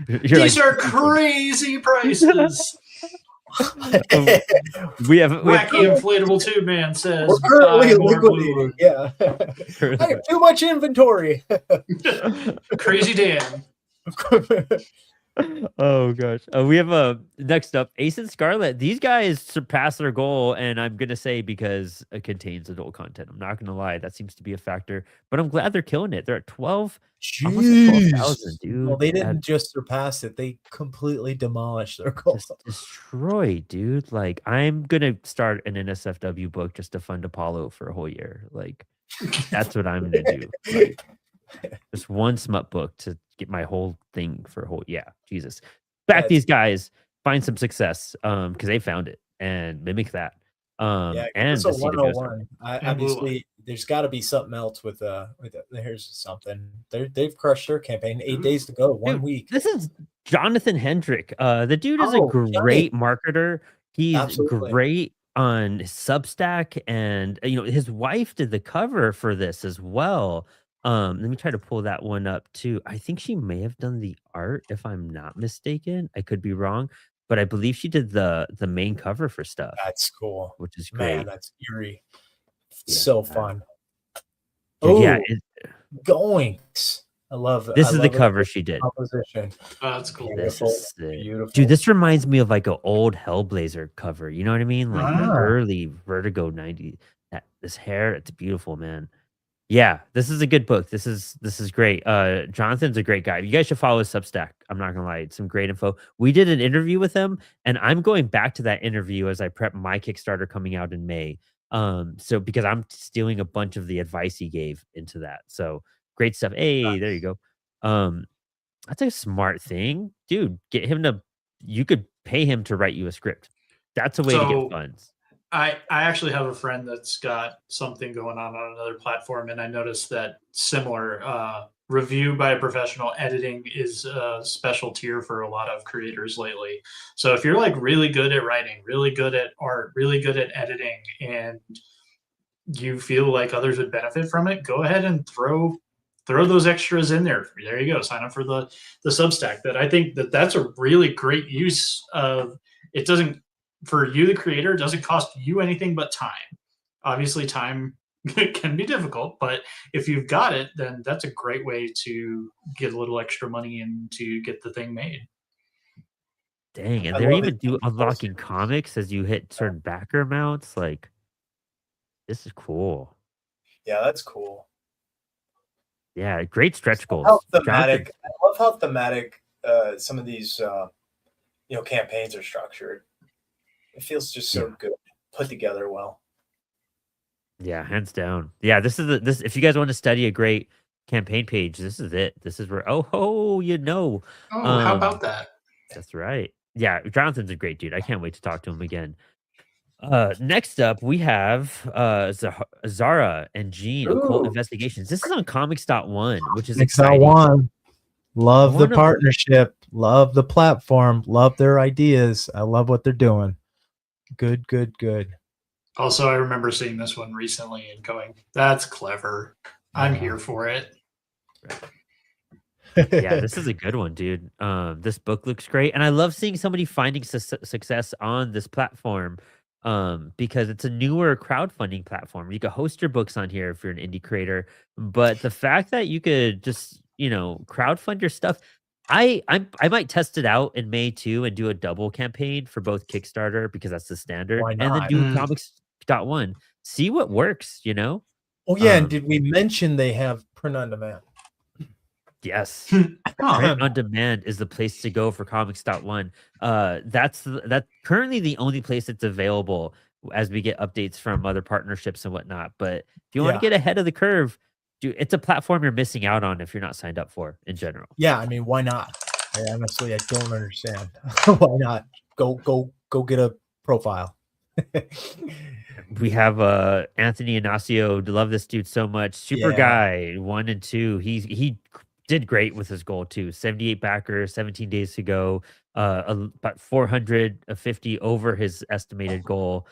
These are crazy prices. we have Wacky inflatable tube man says We're currently buy more liquidating. Yeah. I have too much inventory. Crazy Dan. Oh gosh. We have a next up, Ace and Scarlet. These guys surpass their goal, and I'm gonna say because it contains adult content. I'm not gonna lie, that seems to be a factor. But I'm glad they're killing it. They're at 12. Almost at 12,000, dude. Well, they didn't just surpass it; they completely demolished their goal. Just destroyed, dude. Like, I'm gonna start an NSFW book just to fund Apollo for a whole year. Like, that's what I'm gonna do. Like, just one smut book to get my whole thing for a whole Jesus. Back these guys, find some success because they found it and mimic that. And it's a the CWS 101. Obviously, there's got to be something else with here's something. They've crushed their campaign. 8 days to go, 1 week. This is Jonathan Hendrick. The dude is a great marketer. He's great on Substack, and his wife did the cover for this as well. Let me try to pull that one up too. I think she may have done the art, if I'm not mistaken. I could be wrong, but I believe she did the main cover for stuff. That's cool, which is great. Man, that's eerie. So fun. Oh yeah, Goings. I love it. This is the cover she did. Composition. Oh, that's cool. Beautiful. This is sick. Beautiful. Dude, this reminds me of like an old Hellblazer cover. You know what I mean? Like the early Vertigo 90. This hair, it's beautiful, man. Yeah, this is a good book. This is great. Jonathan's a great guy. You guys should follow his Substack. I'm not gonna lie, it's some great info. We did an interview with him, and I'm going back to that interview as I prep my Kickstarter coming out in May. So because I'm stealing a bunch of the advice he gave into that. So great stuff. Hey, there you go. That's a smart thing, dude. You could pay him to write you a script. That's a way to get funds. I actually have a friend that's got something going on another platform, and I noticed that similar review by a professional editing is a special tier for a lot of creators lately. So if you're like really good at writing, really good at art, really good at editing, and you feel like others would benefit from it, go ahead and throw those extras in there. There you go. Sign up for the Substack. That I think that's a really great use of it. Doesn't, for you, the creator, it doesn't cost you anything but time. Obviously, time can be difficult, but if you've got it, then that's a great way to get a little extra money and to get the thing made. Dang, and they're even unlocking comics as you hit certain backer amounts. Like, this is cool. Yeah, that's cool. Yeah, great stretch goals. Thematic. I love how thematic some of these campaigns are structured. It feels just so good, put together well. Yeah, hands down. Yeah, this is this. If you guys want to study a great campaign page, this is it. This is where how about that? That's right. Yeah, Jonathan's a great dude. I can't wait to talk to him again. Next up, we have Zara and Jean, Occult Investigations. This is on Comix.1, which is exciting. Love the partnership. Love the platform. Love their ideas. I love what they're doing. Good. Also, I remember seeing this one recently and going, that's clever. I'm here for it. Yeah, this is a good one, dude. This book looks great. And I love seeing somebody finding success on this platform because it's a newer crowdfunding platform. You can host your books on here if you're an indie creator. But the fact that you could just crowdfund your stuff. I might test it out in May too and do a double campaign for both Kickstarter because that's the standard, Why and then not? do Mm. Comix.1. See what works. Oh yeah, and Um, did we mention they have print on demand? Yes. Huh. Print on demand is the place to go for Comix.1. That's currently the only place that's available as we get updates from other partnerships and whatnot. But if you want to Yeah. get ahead of the curve, it's a platform you're missing out on if you're not signed up for in general. Yeah, I mean, why not? Honestly, I don't understand. Why not? Go get a profile. We have Anthony Inacio. Love this dude so much. Super Yeah. guy 1 and 2. He did great with his goal too. 78 backers, 17 days to go. About 450 over his estimated goal.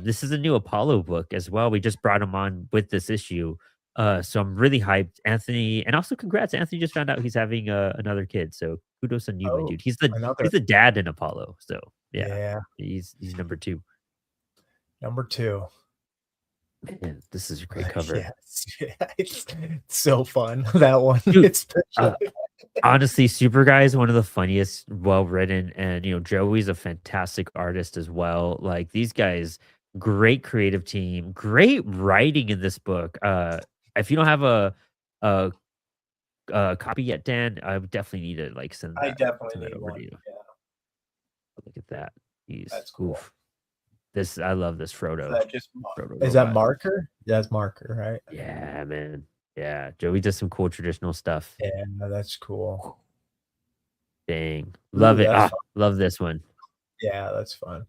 This is a new Apollo book as well. We just brought him on with this issue. So I'm really hyped. Anthony, and also congrats. Anthony just found out he's having another kid. So kudos on you, my Oh, dude. He's another. the dad in Apollo. So Yeah. he's number 2. Number 2. Man, this is a great cover. Yes. It's so fun. That one. Dude, It's honestly, Super Guy is one of the funniest, well written, and Joey's a fantastic artist as well. Like these guys, great creative team, great writing in this book. If you don't have a copy yet, Dan, I would definitely need to send that. I definitely send that need over one. to you. Yeah. Look at that. That's cool. I love this Frodo. Is that marker? That's marker, right? Yeah, man. Yeah, Joey does some cool traditional stuff. Yeah, that's cool. Dang, love it. Love this one. Yeah, that's fun.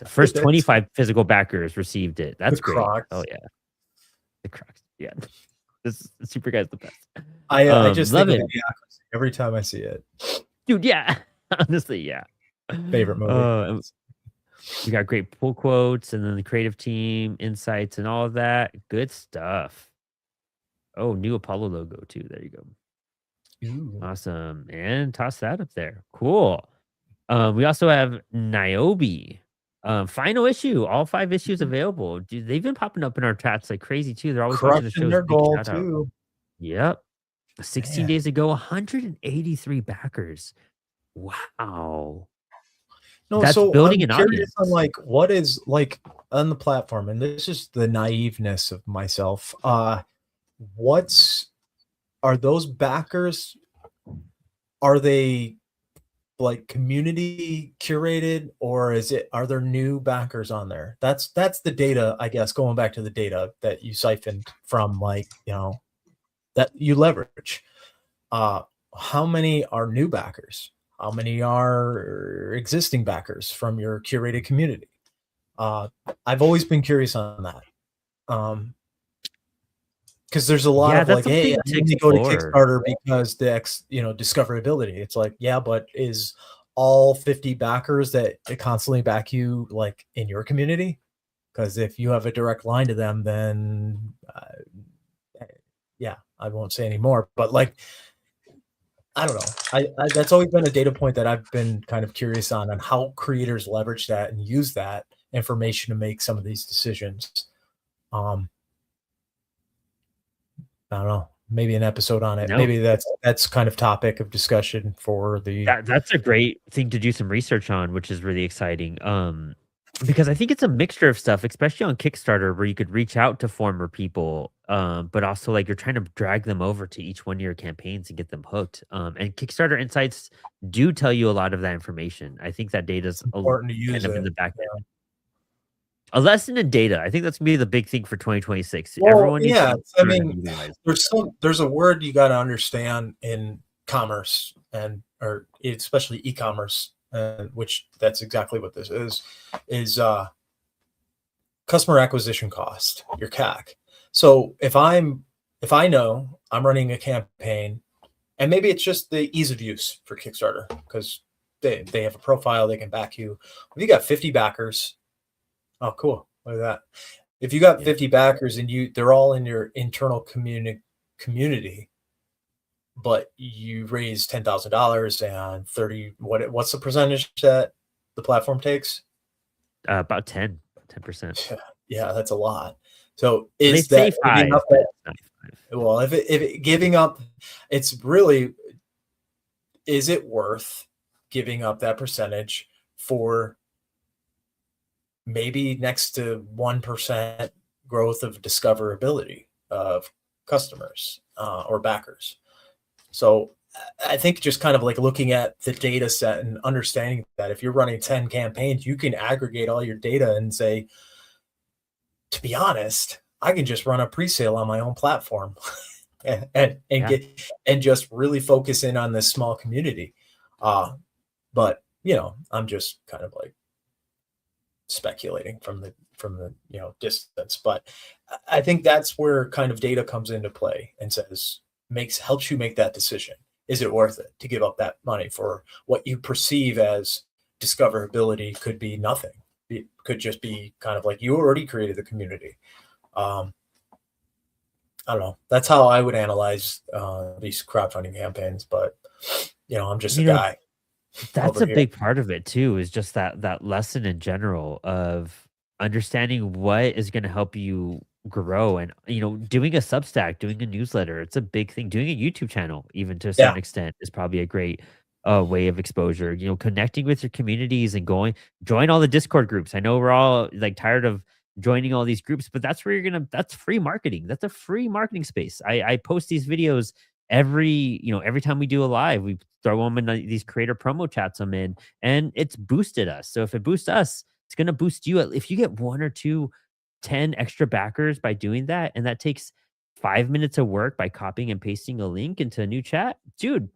First 25 physical backers received it. That's great. Crocs. Oh yeah, the Crocs. Yeah, this Super Guy's the best. I just love think it of Idiocracy every time I see it. dude. Yeah, honestly, yeah. Favorite movie. We got great pull quotes, and then the creative team insights and all of that. Good stuff. Oh, new Apollo logo too. There you go. Ooh. Awesome. And toss that up there. Cool. We also have Niobe. Final issue. All 5 issues available. Dude, they've been popping up in our chats like crazy too. They're always watching the Crushing shows. their Big goal shout out. too. Yep. 16 Man. days ago, 183 backers. Wow. No, That's so building I'm an curious audience. on what is on the platform, and this is the naiveness of myself. Are those backers? Are they community curated, or are there new backers on there? That's the data, I guess, going back to the data that you siphoned from that you leverage. How many are new backers? How many are existing backers from your curated community? I've always been curious on that. Because there's a lot of hey, I only go to Kickstarter because the discoverability. It's but is all 50 backers that constantly back you in your community? Because if you have a direct line to them, then I won't say anymore. But I don't know. I that's always been a data point that I've been kind of curious on how creators leverage that and use that information to make some of these decisions. I don't know. Maybe an episode on it. No. Maybe that's kind of topic of discussion for the. That's a great thing to do some research on, which is really exciting. Because I think it's a mixture of stuff, especially on Kickstarter, where you could reach out to former people, but also you're trying to drag them over to each one of your campaigns and get them hooked. And Kickstarter Insights do tell you a lot of that information. I think that data is important to use in the back end. A lesson in data. I think that's gonna be the big thing for 2026. Well, everyone needs to I mean, there's a word you got to understand in commerce or especially e-commerce. Which that's exactly what this is customer acquisition cost, your CAC. So if I know I'm running a campaign, and maybe it's just the ease of use for Kickstarter because they have a profile, they can back you. If you got 50 backers, oh cool, look at that. If you got 50 backers and they're all in your internal community, but you raise $10,000 and 30. What's the percentage that the platform takes? About 10%. Yeah, that's a lot. So is that enough that Well, if it giving up, it's really, is it worth giving up that percentage for maybe next to 1% growth of discoverability of customers or backers? So I think just kind of like looking at the data set and understanding that if you're running 10 campaigns, you can aggregate all your data and say, to be honest, I can just run a pre-sale on my own platform and get and just really focus in on this small community. But I'm just kind of like speculating from the distance. But I think that's where kind of data comes into play and helps you make that decision. Is it worth it to give up that money for what you perceive as discoverability? Could be nothing. It could just be kind of like you already created the community. I don't know. That's how I would analyze these crowdfunding campaigns. But I'm just a guy. That's a big part of it too, is just that lesson in general of understanding what is going to help you grow. And doing a Substack, doing a newsletter, it's a big thing. Doing a YouTube channel, even to a certain extent, is probably a great way of exposure. Connecting with your communities and join all the Discord groups. I know we're all like tired of joining all these groups, but that's where that's free marketing. That's a free marketing space. I post these videos every time we do a live. We throw them in these creator promo chats I'm in, and it's boosted us. So if it boosts us, it's going to boost you. If you get 1 or 2 10 extra backers by doing that, and that takes 5 minutes of work by copying and pasting a link into a new chat, dude,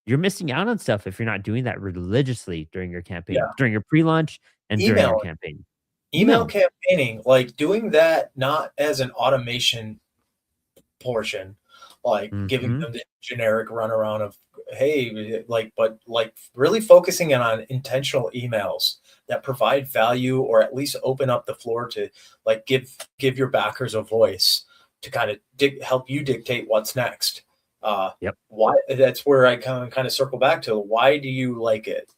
you're missing out on stuff if you're not doing that religiously during your campaign, during your pre-launch and during your campaign. Email campaigning, like doing that not as an automation portion, like giving them the generic runaround of, hey, but really focusing on intentional emails that provide value, or at least open up the floor to like give your backers a voice to kind of help you dictate what's next. Why? That's where I kind of circle back to, why do you like it?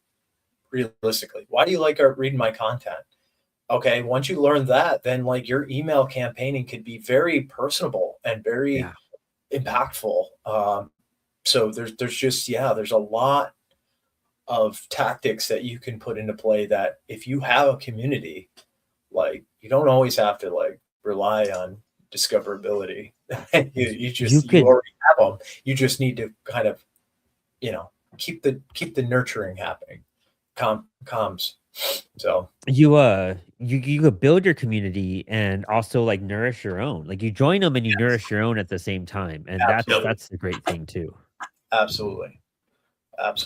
Realistically, why do you like reading my content? Okay, once you learn that, then like your email campaigning could be very personable and very impactful. So there's a lot of tactics that you can put into play, that if you have a community, like you don't always have to like rely on discoverability. you already have them. You just need to kind of keep the nurturing happening. Comms. So you could build your community and also like nourish your own. Like you join them and you nourish your own at the same time, and that's the great thing too. Absolutely.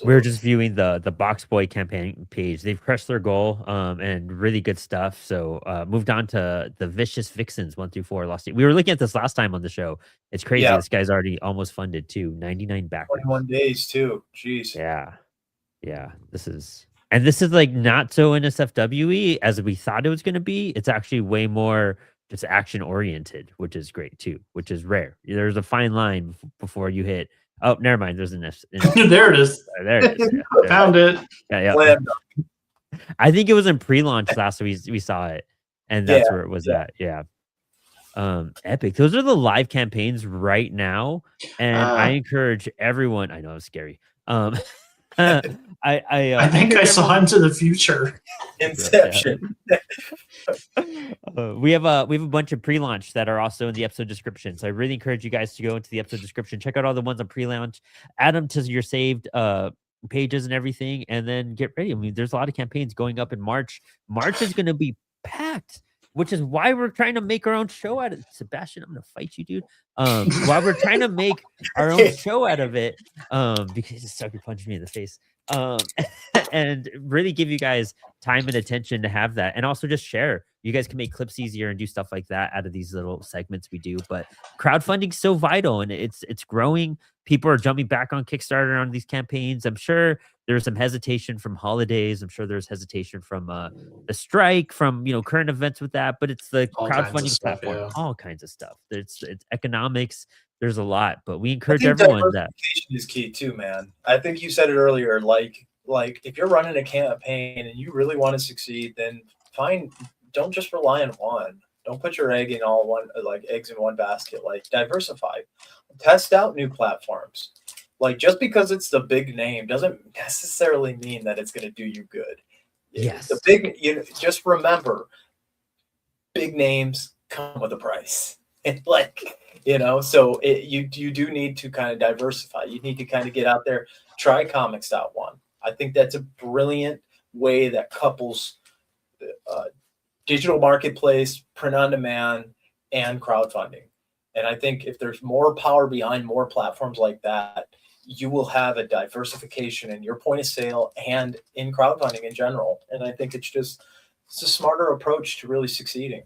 We were just viewing the Box Boy campaign page. They've crushed their goal, and really good stuff. So moved on to the Vicious Vixens 1 through 4. We were looking at this last time on the show. It's crazy. Yeah. This guy's already almost funded too. 99 backers. 21 days too. Jeez. Yeah. This is like not so NSFW-y as we thought it was going to be. It's actually way more just action oriented, which is great too, which is rare. There's a fine line before you hit. Oh, never mind. There's an there it is. There it is. Yeah, found it. Yeah. I think it was in pre-launch last week. We saw it, and that's where it was at. Yeah. Epic. Those are the live campaigns right now, and I encourage everyone. I know it's scary. I think I saw Into the Future. Inception. We have a bunch of pre-launch that are also in the episode description. So I really encourage you guys to go into the episode description, check out all the ones on pre-launch, add them to your saved pages and everything, and then get ready. I mean, there's a lot of campaigns going up in March. March is going to be packed, which is why we're trying to make our own show out of it. Sebastian, I'm gonna fight you, dude. While we're trying to make our own show out of it, because you just sucker punched me in the face. And really give you guys time and attention to have that, and also just share. You guys can make clips easier and do stuff like that out of these little segments we do. But crowdfunding's so vital, and it's growing. People are jumping back on Kickstarter on these campaigns. I'm sure there's some hesitation from holidays. I'm sure there's hesitation from the strike, from current events with that. But it's the crowdfunding platform, all kinds of stuff. It's economics. There's a lot, but we encourage everyone that is key too, man. I think you said it earlier. Like if you're running a campaign and you really want to succeed, then don't just rely on one. Don't put your egg in all one, like eggs in one basket. Like diversify, test out new platforms. Like just because it's the big name doesn't necessarily mean that it's going to do you good. Yes. The big, just remember, big names come with a price. And like, so you do need to kind of diversify. You need to kind of get out there, try Comix.one. I think that's a brilliant way that couples digital marketplace, print on demand, and crowdfunding. And I think if there's more power behind more platforms like that, you will have a diversification in your point of sale and in crowdfunding in general. And I think it's a smarter approach to really succeeding.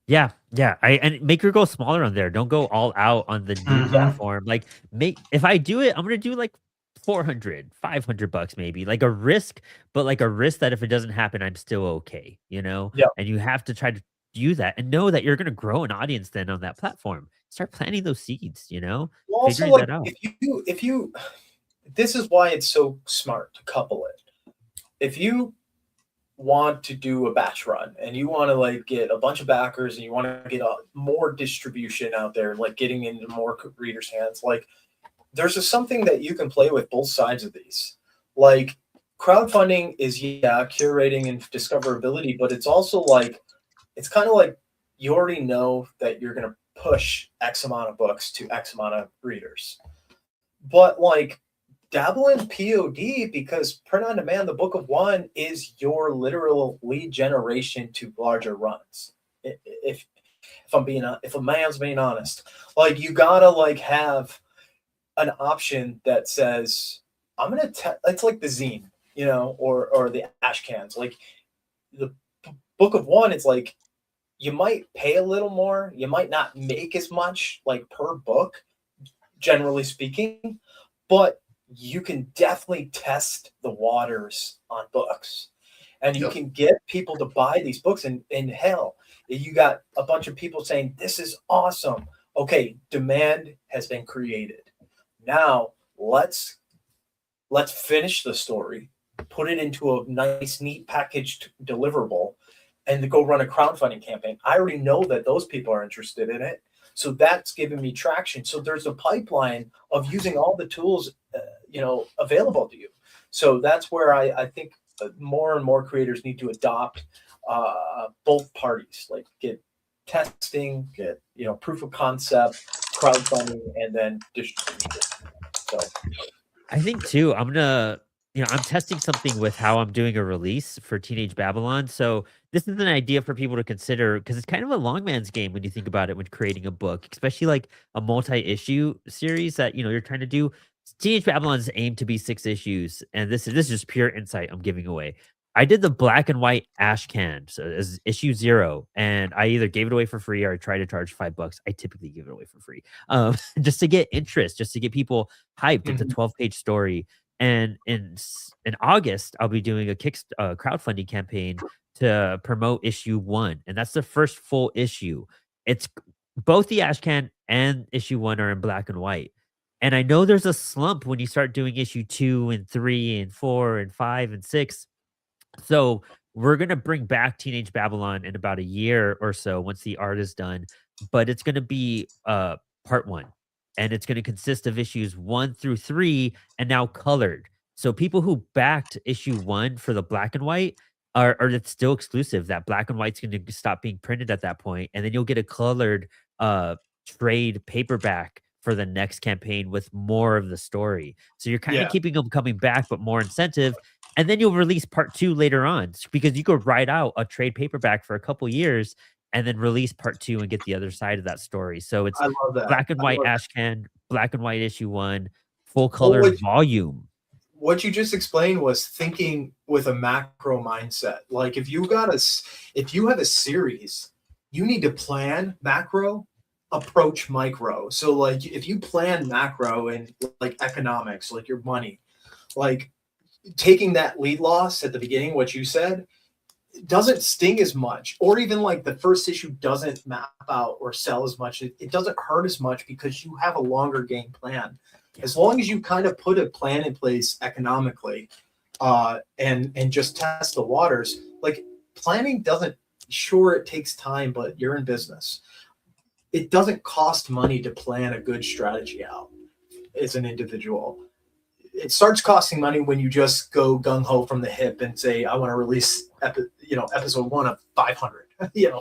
Yeah, yeah. And make your goal smaller on there. Don't go all out on the new platform. Like if I do it, I'm gonna do like 400, 500 bucks maybe. Like a risk, but like a risk that if it doesn't happen, I'm still okay, Yeah. And you have to try to do that and know that you're gonna grow an audience then on that platform. Start planting those seeds, Well, also, figuring like, that out. if you, this is why it's so smart to couple it. If you want to do a batch run and you want to like get a bunch of backers and you want to get more distribution out there, like getting into more readers' hands, like there's something that you can play with both sides of these. Like crowdfunding is curating and discoverability, but it's also like, it's kind of like you already know that you're going to push X amount of books to X amount of readers, but like dabble in POD, because print on demand, the Book of One, is your literal lead generation to larger runs. If a man's being honest, like you gotta like have an option that says, I'm gonna it's like the zine, or the ash cans. Like the Book of One, it's like you might pay a little more, you might not make as much like per book, generally speaking, but you can definitely test the waters on books, and you can get people to buy these books. And hell, you got a bunch of people saying, this is awesome. Okay, demand has been created. Now let's finish the story, put it into a nice, neat packaged deliverable, and go run a crowdfunding campaign. I already know that those people are interested in it. So that's giving me traction. So there's a pipeline of using all the tools, available to you. So that's where I think more and more creators need to adopt both parties, like get testing, get, proof of concept, crowdfunding, and then distribution. So I think too, I'm testing something with how I'm doing a release for Teenage Babylon. So this is an idea for people to consider because it's kind of a long man's game when you think about it when creating a book, especially like a multi-issue series that, you're trying to do. Teenage Babylon's aimed to be 6 issues. And this is just pure insight I'm giving away. I did the black and white ash can, so as issue 0, and I either gave it away for free or I tried to charge $5. I typically give it away for free, just to get interest, just to get people hyped. It's a 12-page story, and in August I'll be doing a crowdfunding campaign to promote issue 1, and that's the first full issue. It's both the ash can and issue 1 are in black and white. And I know there's a slump when you start doing issue 2 and 3 and 4 and 5 and 6. So we're going to bring back Teenage Babylon in about a year or so once the art is done, but it's going to be part 1, and it's going to consist of issues 1 through 3 and now colored. So people who backed issue 1 for the black and white are it's still exclusive. That black and white's going to stop being printed at that point, and then you'll get a colored trade paperback for the next campaign with more of the story. So you're kind of keeping them coming back, but more incentive. And then you'll release part 2 later on, because you could write out a trade paperback for a couple years and then release part 2 and get the other side of that story. So it's I love that. black and white ash can, black and white issue 1, full color volume. What you just explained was thinking with a macro mindset. Like if you have a series, you need to plan macro, approach micro. So like if you plan macro and like economics, like your money, like taking that lead loss at the beginning, what you said, doesn't sting as much, or even like the first issue doesn't map out or sell as much. It doesn't hurt as much because you have a longer game plan. As long as you kind of put a plan in place economically, and just test the waters, like planning doesn't sure, it takes time, but you're in business. It doesn't cost money to plan a good strategy out as an individual. It starts costing money when you just go gung-ho from the hip and say, I want to release episode 1 of 500,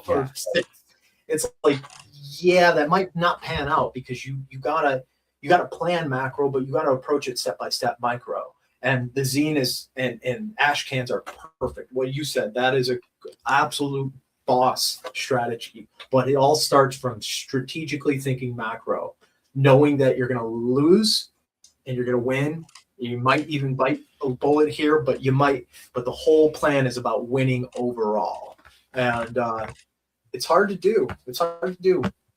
or 6. It's like, yeah, that might not pan out, because you gotta plan macro, but you gotta approach it step by step micro. And the zine is and ash cans are perfect. What you said, that is a absolute boss strategy. But it all starts from strategically thinking macro, knowing that you're gonna lose and you're gonna win. You might even bite a bullet here, but the whole plan is about winning overall. And it's hard to do.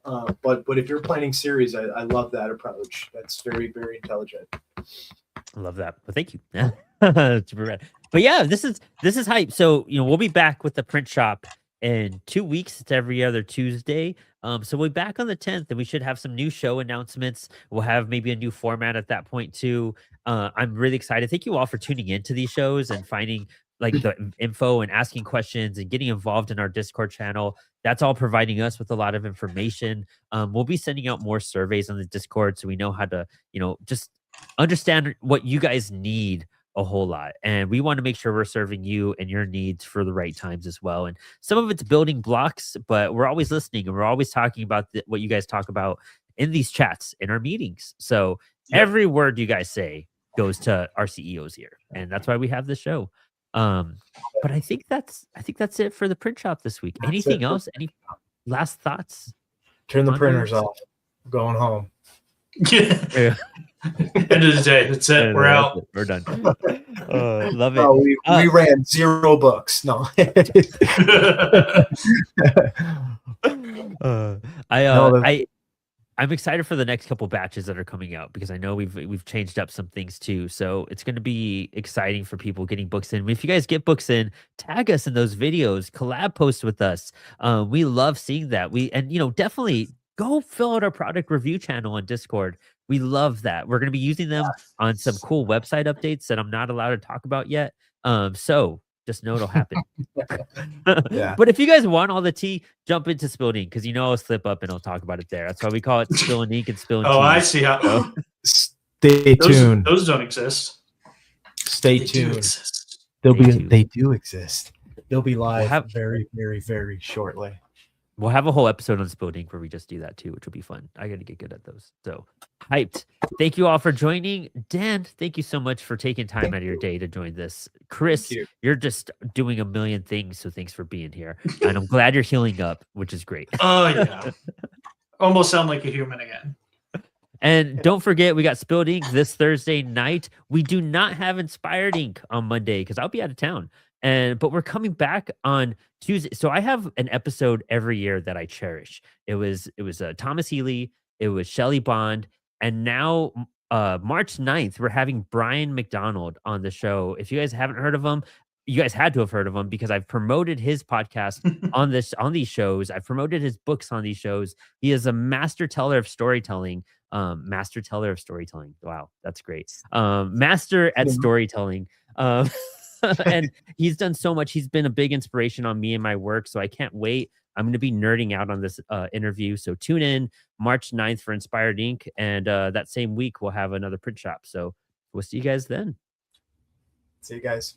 But if you're planning series, I love that approach. That's very, very intelligent. I love that. Well, thank you. Super rad. But yeah, this is hype. So we'll be back with the print shop in 2 weeks. It's every other Tuesday. So we'll be back on the 10th, and we should have some new show announcements. We'll have maybe a new format at that point too. I'm really excited. Thank you all for tuning into these shows and finding like the info and asking questions and getting involved in our Discord channel. That's all providing us with a lot of information. We'll be sending out more surveys on the Discord, so we know how to, just understand what you guys need a whole lot. And we want to make sure we're serving you and your needs for the right times as well. And some of it's building blocks, but we're always listening, and we're always talking about what you guys talk about in these chats, in our meetings. So every word you guys say goes to our CEOs here. And that's why we have this show. But I think that's it for the print shop this week. Anything else? Any last thoughts? Turn the printers off. I'm going home. Yeah. End of the day. That's it. We're out. We're done. Love it. No, we ran 0 books. No. I'm excited for the next couple batches that are coming out, because I know we've changed up some things too. So it's going to be exciting for people getting books in. If you guys get books in, tag us in those videos, collab post with us. We love seeing that. Definitely go fill out our product review channel on Discord. We love that. We're going to be using them on some cool website updates that I'm not allowed to talk about yet. So just know it'll happen. But if you guys want all the tea, jump into Spilled Ink, because I'll slip up and I'll talk about it there. That's why we call it Spilled Ink and Spilled Tea. Oh, I see how. Stay tuned. Those don't exist. Stay tuned. They do exist. They'll be live very, very, very shortly. We'll have a whole episode on Spilled Ink where we just do that too, which will be fun. I got to get good at those. So hyped. Thank you all for joining. Dan, thank you so much for taking time out of your day to join this. Chris, you're just doing a million things, so thanks for being here. And I'm glad you're healing up, which is great. Oh, yeah. Almost sound like a human again. And don't forget, we got Spilled Ink this Thursday night. We do not have Inspired Ink on Monday because I'll be out of town. But we're coming back on Tuesday. So I have an episode every year that I cherish. It was Thomas Healy, it was Shelley Bond, and now March 9th, we're having Brian McDonald on the show. If you guys haven't heard of him, you guys had to have heard of him, because I've promoted his podcast on these shows. I've promoted his books on these shows. He is a master teller of storytelling. Master teller of storytelling. Wow, that's great. Master at storytelling. And he's done so much. He's been a big inspiration on me and my work. So I can't wait. I'm going to be nerding out on this interview. So tune in March 9th for Inspired Ink. And that same week, we'll have another print shop. So we'll see you guys then. See you guys.